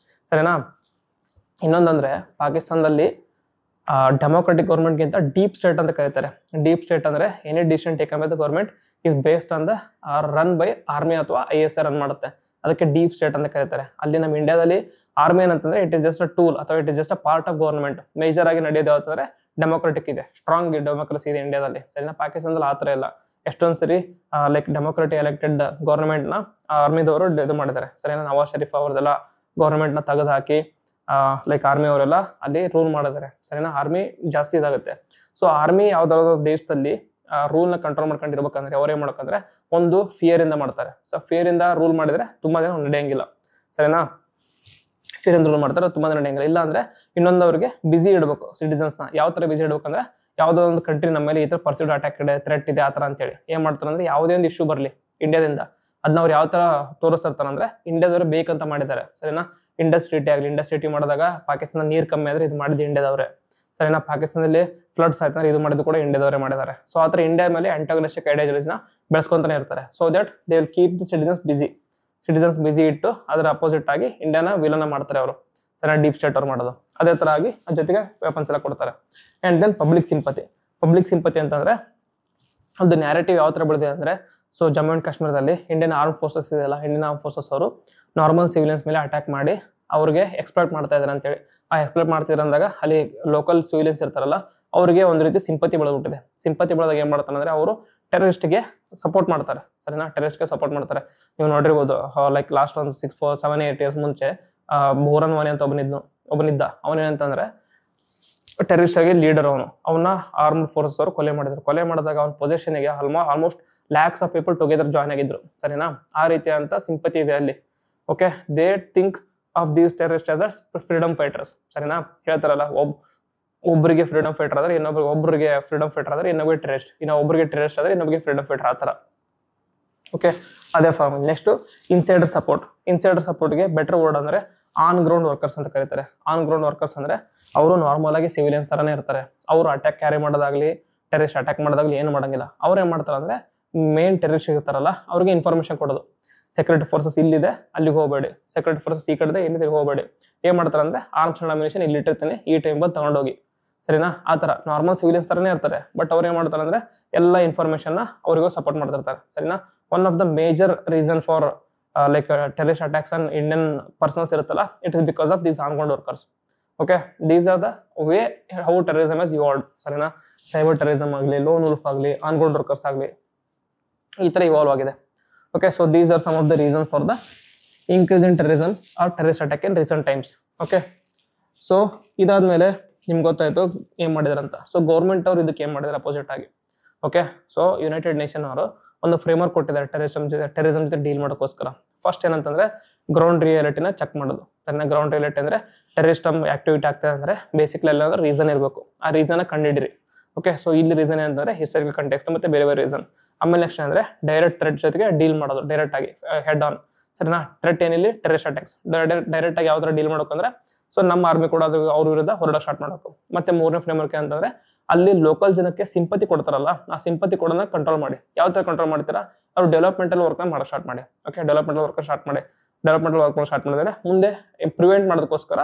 Speaker 2: ಸರಿನಾ. ಇನ್ನೊಂದಂದ್ರೆ ಪಾಕಿಸ್ತಾನದಲ್ಲಿ ಡೆಮೋಕ್ರೆಟಿಕ್ ಗೌರ್ಮೆಂಟ್ಗಿಂತ ಡೀಪ್ ಸ್ಟೇಟ್ ಅಂತ ಕರೀತಾರೆ. ಡೀಪ್ ಸ್ಟೇಟ್ ಅಂದ್ರೆ any decision taken by the government is based on the run by army ಅಥವಾ ISI ರನ್ ಮಾಡುತ್ತೆ, ಅದಕ್ಕೆ ಡೀಪ್ ಸ್ಟೇಟ್ ಅಂತ ಕರೀತಾರೆ. ಅಲ್ಲಿ ನಮ್ಮ ಇಂಡಿಯಾದಲ್ಲಿ ಆರ್ಮಿ ಏನಂತಂದ್ರೆ it is just a tool ಅಥವಾ it is just a part of government. Major ಆಗಿ ನಡೆಯೋದು ಯಾವ್ದಂದ್ರೆ ಡೆಮೋಕ್ರೆಟಿಕ್ ಇದೆ, ಸ್ಟ್ರಾಂಗ್ ಡೆಮೋಕ್ರಸಿ ಇದೆ ಇಂಡಿಯಾದಲ್ಲಿ, ಸರಿನಾ. ಪಾಕಿಸ್ತಾನದಲ್ಲಿ ಆ ತರ ಇಲ್ಲ. ಎಷ್ಟೊಂದ್ ಸರಿ ಲೈಕ್ ಡೆಮೋಕ್ರೆಟಿಕ್ ಎಲೆಕ್ಟೆಡ್ ಗೌರ್ಮೆಂಟ್ ನ ಆರ್ಮಿದವರು ಇದು ಮಾಡಿದ್ದಾರೆ, ಸರಿನಾ. ನವಾಜ್ ಶರೀಫ್ ಅವ್ರದೆಲ್ಲ ಗೌರ್ಮೆಂಟ್ ನ ತೆಗೆದು ಹಾಕಿ ಲೈಕ್ ಆರ್ಮಿ ಅವರೆಲ್ಲ ಅಲ್ಲಿ ರೂಲ್ ಮಾಡಿದ್ದಾರೆ, ಸರಿನಾ. ಆರ್ಮಿ ಜಾಸ್ತಿ ಇದಾಗುತ್ತೆ. ಸೊ ಆರ್ಮಿ ಯಾವ್ದಾದ್ರು ದೇಶದಲ್ಲಿ ರೂಲ್ ನ ಕಂಟ್ರೋಲ್ ಮಾಡ್ಕೊಂಡಿರ್ಬೇಕಂದ್ರೆ ಅವ್ರು ಏನ್ ಮಾಡ್ಬೇಕಂದ್ರೆ ಒಂದು ಫಿಯರ್ ಇಂದ ಮಾಡ್ತಾರೆ. ಸೊ ಫಿಯರ್ ಇಂದ ರೂಲ್ ಮಾಡಿದ್ರೆ ತುಂಬಾ ದಿನ ನಡೆಯಂಗಿಲ್ಲ, ಸರಿನಾ. ಫಿಯರ್ ಇಂದ ರೂಲ್ ಮಾಡ್ತಾರೆ, ತುಂಬಾ ದಿನ ನಡೆಯಂಗಿಲ್ಲ. ಇಲ್ಲ ಅಂದ್ರೆ ಇನ್ನೊಂದವ್ರಿಗೆ ಬಿಸಿ ಇಡಬೇಕು ಸಿಟಿಸನ್ಸ್ ನ. ಯಾವ ತರ ಬಿಸಿ ಇಡ್ಬೇಕಂದ್ರೆ ಯಾವ್ದೋ ಒಂದು ಕಂಟ್ರಿ ನಮ್ಮ ಮೇಲೆ ಈ ತರ ಪರ್ಸ್ಯೂಡ್ ಅಟ್ಯಾಕ್ ಇದೆ, ಥ್ರೆಟ್ ಇದೆ, ಆ ತರ ಅಂತೇಳಿ ಏನ್ ಮಾಡ್ತಾರೆ ಅಂದ್ರೆ ಯಾವುದೇ ಒಂದು ಇಶ್ಯೂ ಬರ್ಲಿ ಇಂಡಿಯಾದಿಂದ ಅದನ್ನ ಅವ್ರು ಯಾವ ತರ ತೋರಿಸ್ತಿರ್ತಾರೆ ಅಂದ್ರೆ ಇಂಡಿಯಾದವ್ರು ಬೇಕಂತ ಮಾಡಿದ್ದಾರೆ ಸರಿನಾ. ಇಂಡಸ್ ಟ್ರೀಟಿ ಆಗಲಿ, ಇಂಡಸ್ ಟ್ರೀಟಿ ಮಾಡಿದಾಗ ಪಾಕಿಸ್ತಾನ ನೀರು ಕಮ್ಮಿ ಆದ್ರೆ ಇದು ಮಾಡಿದ್ದು ಇಂಡಿಯಾದವ್ರೆ ಸರಿನಾ. ಪಾಕಿಸ್ತಾನದಲ್ಲಿ ಫ್ಲಡ್ಸ್ ಆಯ್ತಾರೆ, ಇದು ಮಾಡಿದ್ದು ಕೂಡ ಇಂಡಿಯಾದವರೇ ಮಾಡಿದ್ದಾರೆ. ಸೊ ಆ ಥರ ಇಂಡಿಯಾ ಮೇಲೆ ಆಂಟಾಗನಿಸ್ಟಿಕ್ ಐಡಿಯಾಲಜಿನ ಬೆಳೆಸ್ಕೊಂತಾನೆ ಇರ್ತಾರೆ. So that they will keep the citizens busy ಇಟ್ಟು ಅದರ ಅಪೋಸಿಟ್ ಆಗಿ ಇಂಡಿಯಾನ ವಿಲನ ಮಾಡ್ತಾರೆ ಅವರು ಸರಿನಾ. ಡೀಪ್ ಸ್ಟೇಟ್ ಅವ್ರು ಮಾಡೋದು ಅದೇ ತರ ಆಗಿ ಅದ್ರ ಜೊತೆಗೆ ವೆಪನ್ಸ್ ಎಲ್ಲ ಕೊಡ್ತಾರೆ. ಅಂಡ್ ದೆನ್ ಪಬ್ಲಿಕ್ ಸಿಂಪತಿ ಅಂತಂದ್ರೆ ಒಂದು ನ್ಯಾರೇಟಿವ್ ಯಾವ ತರ ಬೆಳೆದಿದೆ ಅಂದ್ರೆ, ಸೊ ಜಮ್ಮು ಅಂಡ್ ಕಾಶ್ಮೀರದಲ್ಲಿ ಇಂಡಿಯನ್ ಆರ್ಮ್ ಫೋರ್ಸಸ್ ಇದೆಯಲ್ಲ, ಇಂಡಿಯನ್ ಆರ್ಮ್ ಫೋರ್ಸಸ್ ಅವರು ನಾರ್ಮಲ್ ಸಿವಿಲಿಯನ್ಸ್ ಮೇಲೆ ಅಟ್ಯಾಕ್ ಮಾಡಿ ಅವ್ರಿಗೆ ಎಕ್ಸ್ಪ್ಲೋಟ್ ಮಾಡ್ತಾ ಇದ್ದಾರೆ ಅಂತೇಳಿ. ಆ ಎಕ್ಸ್ಪ್ಲೋಟ್ ಮಾಡ್ತಿದ್ರೆ ಅಂದಾಗ ಅಲ್ಲಿ ಲೋಕಲ್ ಸಿವಿಲಿಯನ್ಸ್ ಇರ್ತಾರಲ್ಲ ಅವ್ರಿಗೆ ಒಂದು ರೀತಿ ಸಿಂಪತಿ ಬೆಳೆದ್ಬಿಟ್ಟಿದೆ. ಸಿಂಪತಿ ಬೆಳೆದಾಗ ಏನ್ ಮಾಡ್ತಾರೆ ಅಂದ್ರೆ ಅವರು ಟೆರರಿಸ್ಟ್ಗೆ ಸಪೋರ್ಟ್ ಮಾಡ್ತಾರೆ ಸರಿನಾ. ಟೆರರಿಸ್ಟ್ಗೆ ಸಪೋರ್ಟ್ ಮಾಡ್ತಾರೆ. ನೀವು ನೋಡಿರ್ಬೋದು ಲೈಕ್ ಲಾಸ್ಟ್ ಒಂದು 7-8 years ಮುಂಚೆ ಬೋರನ್ ವಾನಿ ಅಂತ ಒಬ್ಬನಿದ್ದ ಅವನೇನಂತಂದ್ರೆ ಟೆರರಿಸ್ಟ್ ಆಗಿ ಲೀಡರ್. ಅವನ್ನ ಆರ್ಮ್ಡ್ ಫೋರ್ಸಸ್ ಅವರು ಕೊಲೆ ಮಾಡಿದಾಗ ಅವನ ಪೊಸಿಷನ್ಗೆ almost lakhs of people together join ಆಗಿದ್ರು ಸರಿನಾ. ಆ ರೀತಿಯಂತ ಸಿಂಪತಿ ಇದೆ ಅಲ್ಲಿ. Okay, they think of these terrorist as a freedom fighters ಸರಿನಾ. ಹೇಳ್ತಾರಲ್ಲ ಒಬ್ಬರಿಗೆ ಫ್ರೀಡಮ್ ಫೈಟರ್ ಆದ್ರೆ ಒಬ್ಬರಿಗೆ ಫ್ರೀಡಮ್ ಫೈಟರ್ ಆದ್ರೆ ಇನ್ನೊಬ್ಬರಿಗೆ ಟೆರರಿಸ್ಟ್, ಒಬ್ಬರಿಗೆ ಟೆರರಿಸ್ಟ್ ಆದ್ರೆ ಇನ್ನೊಬ್ಬರಿಗೆ ಫ್ರೀಡಮ್ ಫೈಟರ್ ಆ ತರ. ಓಕೆ, ಅದೇ ಫಾರ್ಮ್. ನೆಕ್ಸ್ಟ್ ಇನ್ಸೈಡರ್ ಸಪೋರ್ಟ್ಗೆ ಬೆಟರ್ ವರ್ಡ್ ಅಂದ್ರೆ ಆನ್ ಗ್ರೌಂಡ್ ವರ್ಕರ್ಸ್ ಅಂತ ಕರೀತಾರೆ. ಆನ್ ಗ್ರೌಂಡ್ ವರ್ಕರ್ಸ್ ಅಂದ್ರೆ ಅವರು ನಾರ್ಮಲ್ ಆಗಿ ಸಿವಿಲಿಯನ್ಸ್ ತರನೇ ಇರ್ತಾರೆ. ಅವರು ಅಟ್ಯಾಕ್ ಕ್ಯಾರಿ ಮಾಡೋದಾಗ್ಲಿ, ಟೆರರಿಸ್ಟ್ ಅಟ್ಯಾಕ್ ಮಾಡೋದಾಗ್ಲಿ ಏನು ಮಾಡಂಗಿಲ್ಲ. ಅವ್ರು ಏನ್ ಮಾಡ್ತಾರೆ ಅಂದ್ರೆ ಮೇನ್ ಟೆರರಿಸ್ಟ್ ಇರ್ತಾರಲ್ಲ ಅವ್ರಿಗೆ ಇನ್ಫಾರ್ಮೇಶನ್ ಕೊಡೋದು. ಸೆಕ್ಯೂರಿಟಿ ಫೋರ್ಸಸ್ ಇಲ್ಲಿದೆ ಅಲ್ಲಿಗೆ ಹೋಗಬೇಡಿ, ಸೆಕ್ಯೂರಿಟಿ ಫೋರ್ಸಸ್ ಈ ಕಡೆ ಇಲ್ಲಿದೆ ಹೋಗಬೇಡಿ. ಏನ್ ಮಾಡ್ತಾರೆ ಅಂದ್ರೆ ಆರ್ಮ್ಸ್ ಅಂಡ್ ಅಮ್ಯುನಿಷನ್ ಇಲ್ಲಿ ಇಟ್ಟಿರ್ತೀನಿ, ಈ ಟೈಮ್ ಬಂದು ತಗೊಂಡೋಗಿ ಸರಿನಾ. ಆ ತರ ನಾರ್ಮಲ್ ಸಿವಿಲಿಯನ್ಸ್ ತರನೇ ಇರ್ತಾರೆ. ಬಟ್ ಅವ್ರು ಏನ್ ಮಾಡ್ತಾರೆ ಅಂದ್ರೆ ಎಲ್ಲ ಇನ್ಫಾರ್ಮೇಶನ್ ಅವ್ರಿಗೂ ಸಪೋರ್ಟ್ ಮಾಡ್ತಿರ್ತಾರೆ ಸರಿನಾ. One of the major reason for like terrorist attacks on Indian personals ಇರುತ್ತಲ್ಲ, it is because of these on ground workers. Okay, these are the way how terrorism is evolved ಸರಿನಾ. Cyber terrorism ಆಗಲಿ, lone wolf ಆಗಲಿ, on ground workers ಆಗಲಿ, ಈ ತರ evolve ಆಗಿದೆ. Okay, so these are some of the reason for the increase in terrorism or terrorist attack in recent times. Okay, so ಇದಾದ್ಮೇಲೆ ನಿಮ್ಗೆ ಗೊತ್ತಾಯ್ತು ಏನ್ ಮಾಡಿದಾರೆ ಅಂತ. ಸೊ ಗೌರ್ಮೆಂಟ್ ಅವ್ರು ಇದಕ್ಕೆ ಏನ್ ಮಾಡಿದಾರೆ ಅಪೋಸಿಟ್ ಆಗಿ. ಓಕೆ, ಸೊ ಯುನೈಟೆಡ್ ನೇಷನ್ ಅವರು ಒಂದು ಫ್ರೇಮ್ವರ್ಕ್ ಕೊಟ್ಟಿದ್ದಾರೆ ಟೆರರಿಸಮ್ ಜೊತೆ ಡೀಲ್ ಮಾಡೋಕ್ಕೋಸ್ಕರ. ಫಸ್ಟ್ ಏನಂತಂದ್ರೆ ಗ್ರೌಂಡ್ ರಿಯಾಲಿಟಿನ ಚೆಕ್ ಮಾಡೋದು. ಗ್ರೌಂಡ್ ರಿಯಾಲಿಟಿ ಅಂದ್ರೆ ಟೆರರಿಸ್ಟ್ ಆಕ್ಟಿವಿಟಿ ಆಗ್ತದೆ ಅಂದ್ರೆ ಬೇಸಿಕ್ಲಿ ಎಲ್ಲ ಅಂದ್ರೆ ರೀಸನ್ ಇರಬೇಕು. ಆ ರೀಸನ್ ಕಂಡಿಡಿರಿ. ಓಕೆ, ಸೊ ಇಲ್ಲಿ ರೀಸನ್ ಏನಂತಂದ್ರೆ ಹಿಸ್ಟಾರಿಕಲ್ ಕಂಟೆಕ್ಸ್ಟ್ ಮತ್ತೆ ಬೇರೆ ರೀಸನ್. ಆಮೇಲೆ ನೆಕ್ಸ್ಟ್ ಅಂದ್ರೆ ಡೈರೆಕ್ಟ್ ಥ್ರೆಟ್ ಜೊತೆಗೆ ಡೀಲ್ ಮಾಡೋದು, ಡೈರೆಕ್ಟ್ ಆಗಿ ಹೆಡ್ ಆನ್ ಸರಿನಾ. ಥ್ರೆಟ್ ಏನಿಲ್ಲಿ ಟೆರರಿಸ್ಟ್ ಅಟ್ಯಾಕ್ಸ್. ಡೈರೆಕ್ಟ್ ಆಗಿ ಯಾವ ತರ ಡೀಲ್ ಮಾಡೋಕಂದ್ರೆ ಸೊ ನಮ್ಮ ಆರ್ಮಿ ಕೂಡ ಅವ್ರ ವಿರುದ್ಧ ಹೊರಡೋಕೆ ಸ್ಟಾರ್ಟ್ ಮಾಡಬೇಕು. ಮತ್ತೆ ಮೂರನೇ ಫ್ರೇಮ್ವರ್ಕ್ ಅಂತಂದ್ರೆ ಅಲ್ಲಿ ಲೋಕಲ್ ಜನಕ್ಕೆ ಸಿಂಪತಿ ಕೊಡ್ತಾರಲ್ಲ, ಆ ಸಿಂಪತಿ ಕೊಡೋದನ್ನ ಕಂಟ್ರೋಲ್ ಮಾಡಿ. ಯಾವ ತರ ಕಂಟ್ರೋಲ್ ಮಾಡ್ತೀರಾ, ಅವ್ರು ಡೆವಲಪ್ಮೆಂಟಲ್ ವರ್ಕ್ ಮಾಡೋ ಸ್ಟಾರ್ಟ್ ಮಾಡಿ. ಓಕೆ, ಡೆವಲಪ್ಮೆಂಟಲ್ ವರ್ಕ್ ಸ್ಟಾರ್ಟ್ ಮಾಡಿದ್ರೆ ಮುಂದೆ ಪ್ರಿವೆಂಟ್ ಮಾಡೋದಕ್ಕೋಸ್ಕರ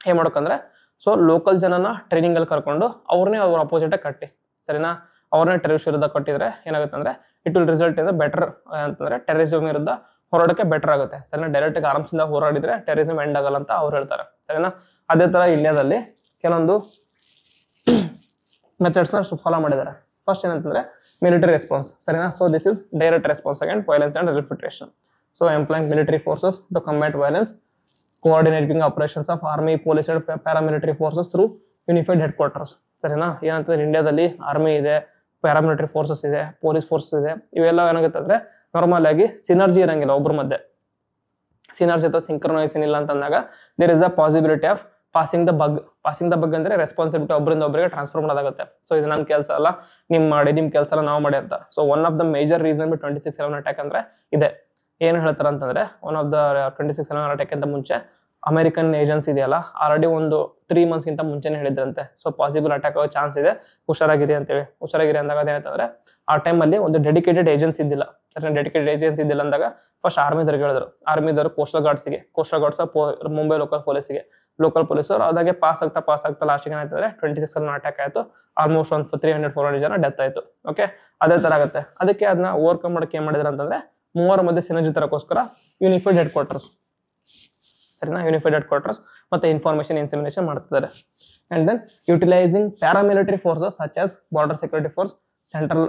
Speaker 2: ಏನ್ ಮಾಡ್ಬೇಕಂದ್ರೆ ಸೊ ಲೋಕಲ್ ಜನನ ಟ್ರೈನಿಂಗ್ ಅಲ್ಲಿ ಕರ್ಕೊಂಡು ಅವ್ರನ್ನೇ ಅವ್ರ ಅಪೋಸಿಟ್ ಕಟ್ಟಿ ಸರಿನಾ. ಅವ್ರನ್ನೇ ಟೆರರಿಸ್ಟ್ ವಿರುದ್ಧ ಕಟ್ಟಿದ್ರೆ ಏನಾಗುತ್ತೆ ಅಂದ್ರೆ it will result in better ಅಂತಂದ್ರೆ ಟೆರರಿಸಮ್ ವಿರುದ್ಧ ಹೋರಾಡಕ್ಕೆ ಬೆಟರ್ ಆಗುತ್ತೆ ಸರಿನಾ. ಡೈರೆಕ್ಟ್ ಆಗಿ ಆರ್ಮ್ಸ್ ಇಂದ ಹೋರಾಡಿದ್ರೆ ಟೆರರಿಸಮ್ ಎಂಡ್ ಆಗಲ್ಲ ಅಂತ ಅವ್ರು ಹೇಳ್ತಾರೆ ಸರಿನಾ. ಅದೇ ತರ ಇಂಡಿಯಾದಲ್ಲಿ ಕೆಲವೊಂದು ಮೆಥಡ್ಸ್ ನ ಫಾಲೋ ಮಾಡಿದ್ದಾರೆ. ಫಸ್ಟ್ ಏನಂತಂದ್ರೆ ಮಿಲಿಟರಿ ರೆಸ್ಪಾನ್ಸ್ ಸರಿನಾ. So this is direct response against violence and infiltration. So employing military forces to combat violence, coordinating operations of army, police and paramilitary forces through unified headquarters ಸರಿನಾ. ಏನಂತಂದ್ರೆ ಇಂಡಿಯಾದಲ್ಲಿ army ಇದೆ, paramilitary forces ಇದೆ, police forces ಇದೆ. ಇವೆಲ್ಲ ಏನಾಗುತ್ತೆ ಅಂದ್ರೆ normal ಆಗಿ ಸಿನರ್ಜಿ ಇರಂಗಿಲ್ಲ ಒಬ್ಬರ ಮಧ್ಯೆ. ಸಿನರ್ಜಿ ಅಥವಾ ಸಿಂಕ್ರನೈಸೇಷನ್ ಇಲ್ಲ ಅಂತಂದಾಗ there is a possibility of passing the buck ಅಂದ್ರೆ ರೆಸ್ಪಾನ್ಸಿಬಿಲಿಟಿ ಒಬ್ಬರಿಂದ ಒಬ್ಬರಿಗೆ ಟ್ರಾನ್ಸ್ಫರ್ ಮಾಡೋದಾಗುತ್ತೆ. ಸೊ ಇದು ನನ್ನ ಕೆಲಸ ಅಲ್ಲ, ನಿಮ್ ಕೆಲಸ ಅಲ್ಲ, ನಾವು ಮಾಡಿ ಅಂತ. So one of the major reason 26/11 attack ಅಂದ್ರೆ ಇದೆ. ಏನ್ ಹೇಳ್ತಾರೆ ಅಂತಂದ್ರೆ ಒನ್ ಆಫ್ ದ 26/11 ಅಟ್ಯಾಕ್ ಅಂತ ಮುಂಚೆ ಅಮೆರಿಕನ್ ಏಜೆನ್ಸಿ ಇದೆಯಲ್ಲ ಆಲ್ರೆಡಿ ಒಂದು 3 months ಗಿಂತ ಮುಂಚೆನೆ ಹೇಳಿದ್ರಂತೆ. ಸೊ ಪಾಸಿಬಲ್ ಅಟ್ಯಾಕ್ ಆಗೋ ಚಾನ್ಸ್ ಇದೆ, ಹುಷಾರಾಗಿದೆ ಅಂತೇಳಿ. ಹುಷಾರಾಗಿರಿ ಅಂದಾಗ ಅದೇನಂತಂದ್ರೆ ಆ ಟೈಮಲ್ಲಿ ಒಂದು ಡೆಡಿಕೇಟೆಡ್ ಏಜೆನ್ಸಿ ಇದ್ದಿಲ್ಲ ಸರಿ. ಡೆಡಿಕೇಟೆಡ್ ಏಜೆನ್ಸಿ ಇದ್ದಿಲ್ಲ ಅಂದಾಗ ಫಸ್ಟ್ ಆರ್ಮಿದವ್ರಿಗೆ ಹೇಳಿದ್ರು. ಆರ್ಮಿದವರು ಕೋಸ್ಟಲ್ ಗಾರ್ಡ್ಸ್ ಮುಂಬೈ ಲೋಕಲ್ ಪೊಲೀಸರು ಅದಾಗೆ ಪಾಸ್ ಆಗ್ತಾ ಲಾಸ್ಟಿಗೆ ಏನಾಯ್ತಂದ್ರೆ 26/11 ಅಟ್ಯಾಕ್ ಆಯ್ತು. ಆಲ್ಮೋಸ್ಟ್ ಒಂದು 300-400 ಜನ ಡೆತ್ ಆಯ್ತು. ಓಕೆ, ಅದೇ ತರ ಆಗುತ್ತೆ. ಅದಕ್ಕೆ ಅದನ್ನ ಓವರ್ಕಮ್ ಮಾಡಕ್ಕೆ ಏನ್ ಮಾಡಿದ್ರು ಅಂತಂದ್ರೆ ಮೂವರ ಮಧ್ಯೆ ಸಿನರ್ಜಿ ತರಕ್ಕೋಸ್ಕರ ಯೂನಿಫೈಡ್ ಹೆಡ್ ಕ್ವಾರ್ಟರ್ಸ್ ಸರಿನಾ. ಯೂನಿಫೈಡ್ ಹೆಡ್ ಕ್ವಾರ್ಟರ್ಸ್ ಮತ್ತೆ ಇನ್ಫಾರ್ಮೇಶನ್ ಇನ್ಸಿಮಿನೇಷನ್ ಮಾಡ್ತಿದ್ದಾರೆ. And then utilising paramilitary forces such as border security force, central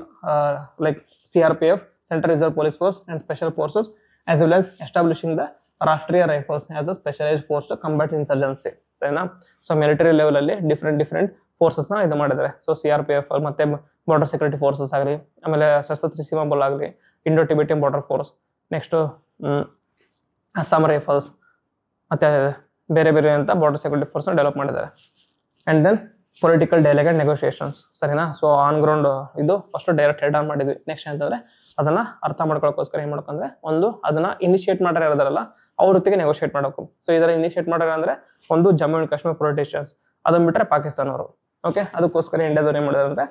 Speaker 2: like CRPF, central reserve police force and special forces, as well as establishing the Rashtriya rifles as a specialised force to combat insurgency ಸರಿನಾ. So military level ಅಲ್ಲಿ different forces ನ ಇದು ಮಾಡಿದ್ದಾರೆ. So CRPF ಮತ್ತೆ border security forces ಆಗಲಿ, ಆಮೇಲೆ ಸಶಸ್ತ್ರ ಸೀಮಾ ಬಲ್ ಆಗಲಿ, Indo Tibetan border force, next Assam rifles ಮತ್ತೆ ಬೇರೆ ಅಂತ ಬಾರ್ಡರ್ ಸೆಕ್ಯೂರಿಟಿ ಫೋರ್ಸ್ ಡೆವಲಪ್ ಮಾಡಿದ್ದಾರೆ. And then political dialogue and negotiations, ಸರಿನಾ. ಸೊ ಆನ್ ಗ್ರೌಂಡ್ ಇದು ಫಸ್ಟ್ ಡೈರೆಕ್ಟ್ ಹೆಡ್ ಆನ್ ಮಾಡಿದ್ವಿ. ನೆಕ್ಸ್ಟ್ ಅಂತಂದ್ರೆ ಅದನ್ನ ಅರ್ಥ ಮಾಡ್ಕೊಳ್ಳೋಕೋಸ್ಕರ ಏನ್ ಮಾಡ್ಕೊಂಡ್ರೆ ಒಂದು ಅದನ್ನ ಇನಿಷಿಯೇಟ್ ಮಾಡೋರು ಯಾರದಾರಲ್ಲ ಅವ್ರ ಜೊತೆಗೆ ನೆಗೋಷಿಯೇಟ್ ಮಾಡಬೇಕು. ಸೊ ಇದರ ಇನಿಷಿಯೇಟ್ ಮಾಡೋರು ಅಂದ್ರೆ ಒಂದು ಜಮ್ಮು ಅಂಡ್ ಕಾಶ್ಮೀರ್ ಪೊಲಿಟಿಷಿಯನ್ಸ್, ಅದನ್ನ ಬಿಟ್ರೆ ಪಾಕಿಸ್ತಾನ ಅವರು. ಓಕೆ, ಅದಕ್ಕೋಸ್ಕರ ಇಂಡಿಯಾದವ್ರು ಏನ್ ಮಾಡಿದ್ರು ಅಂದ್ರೆ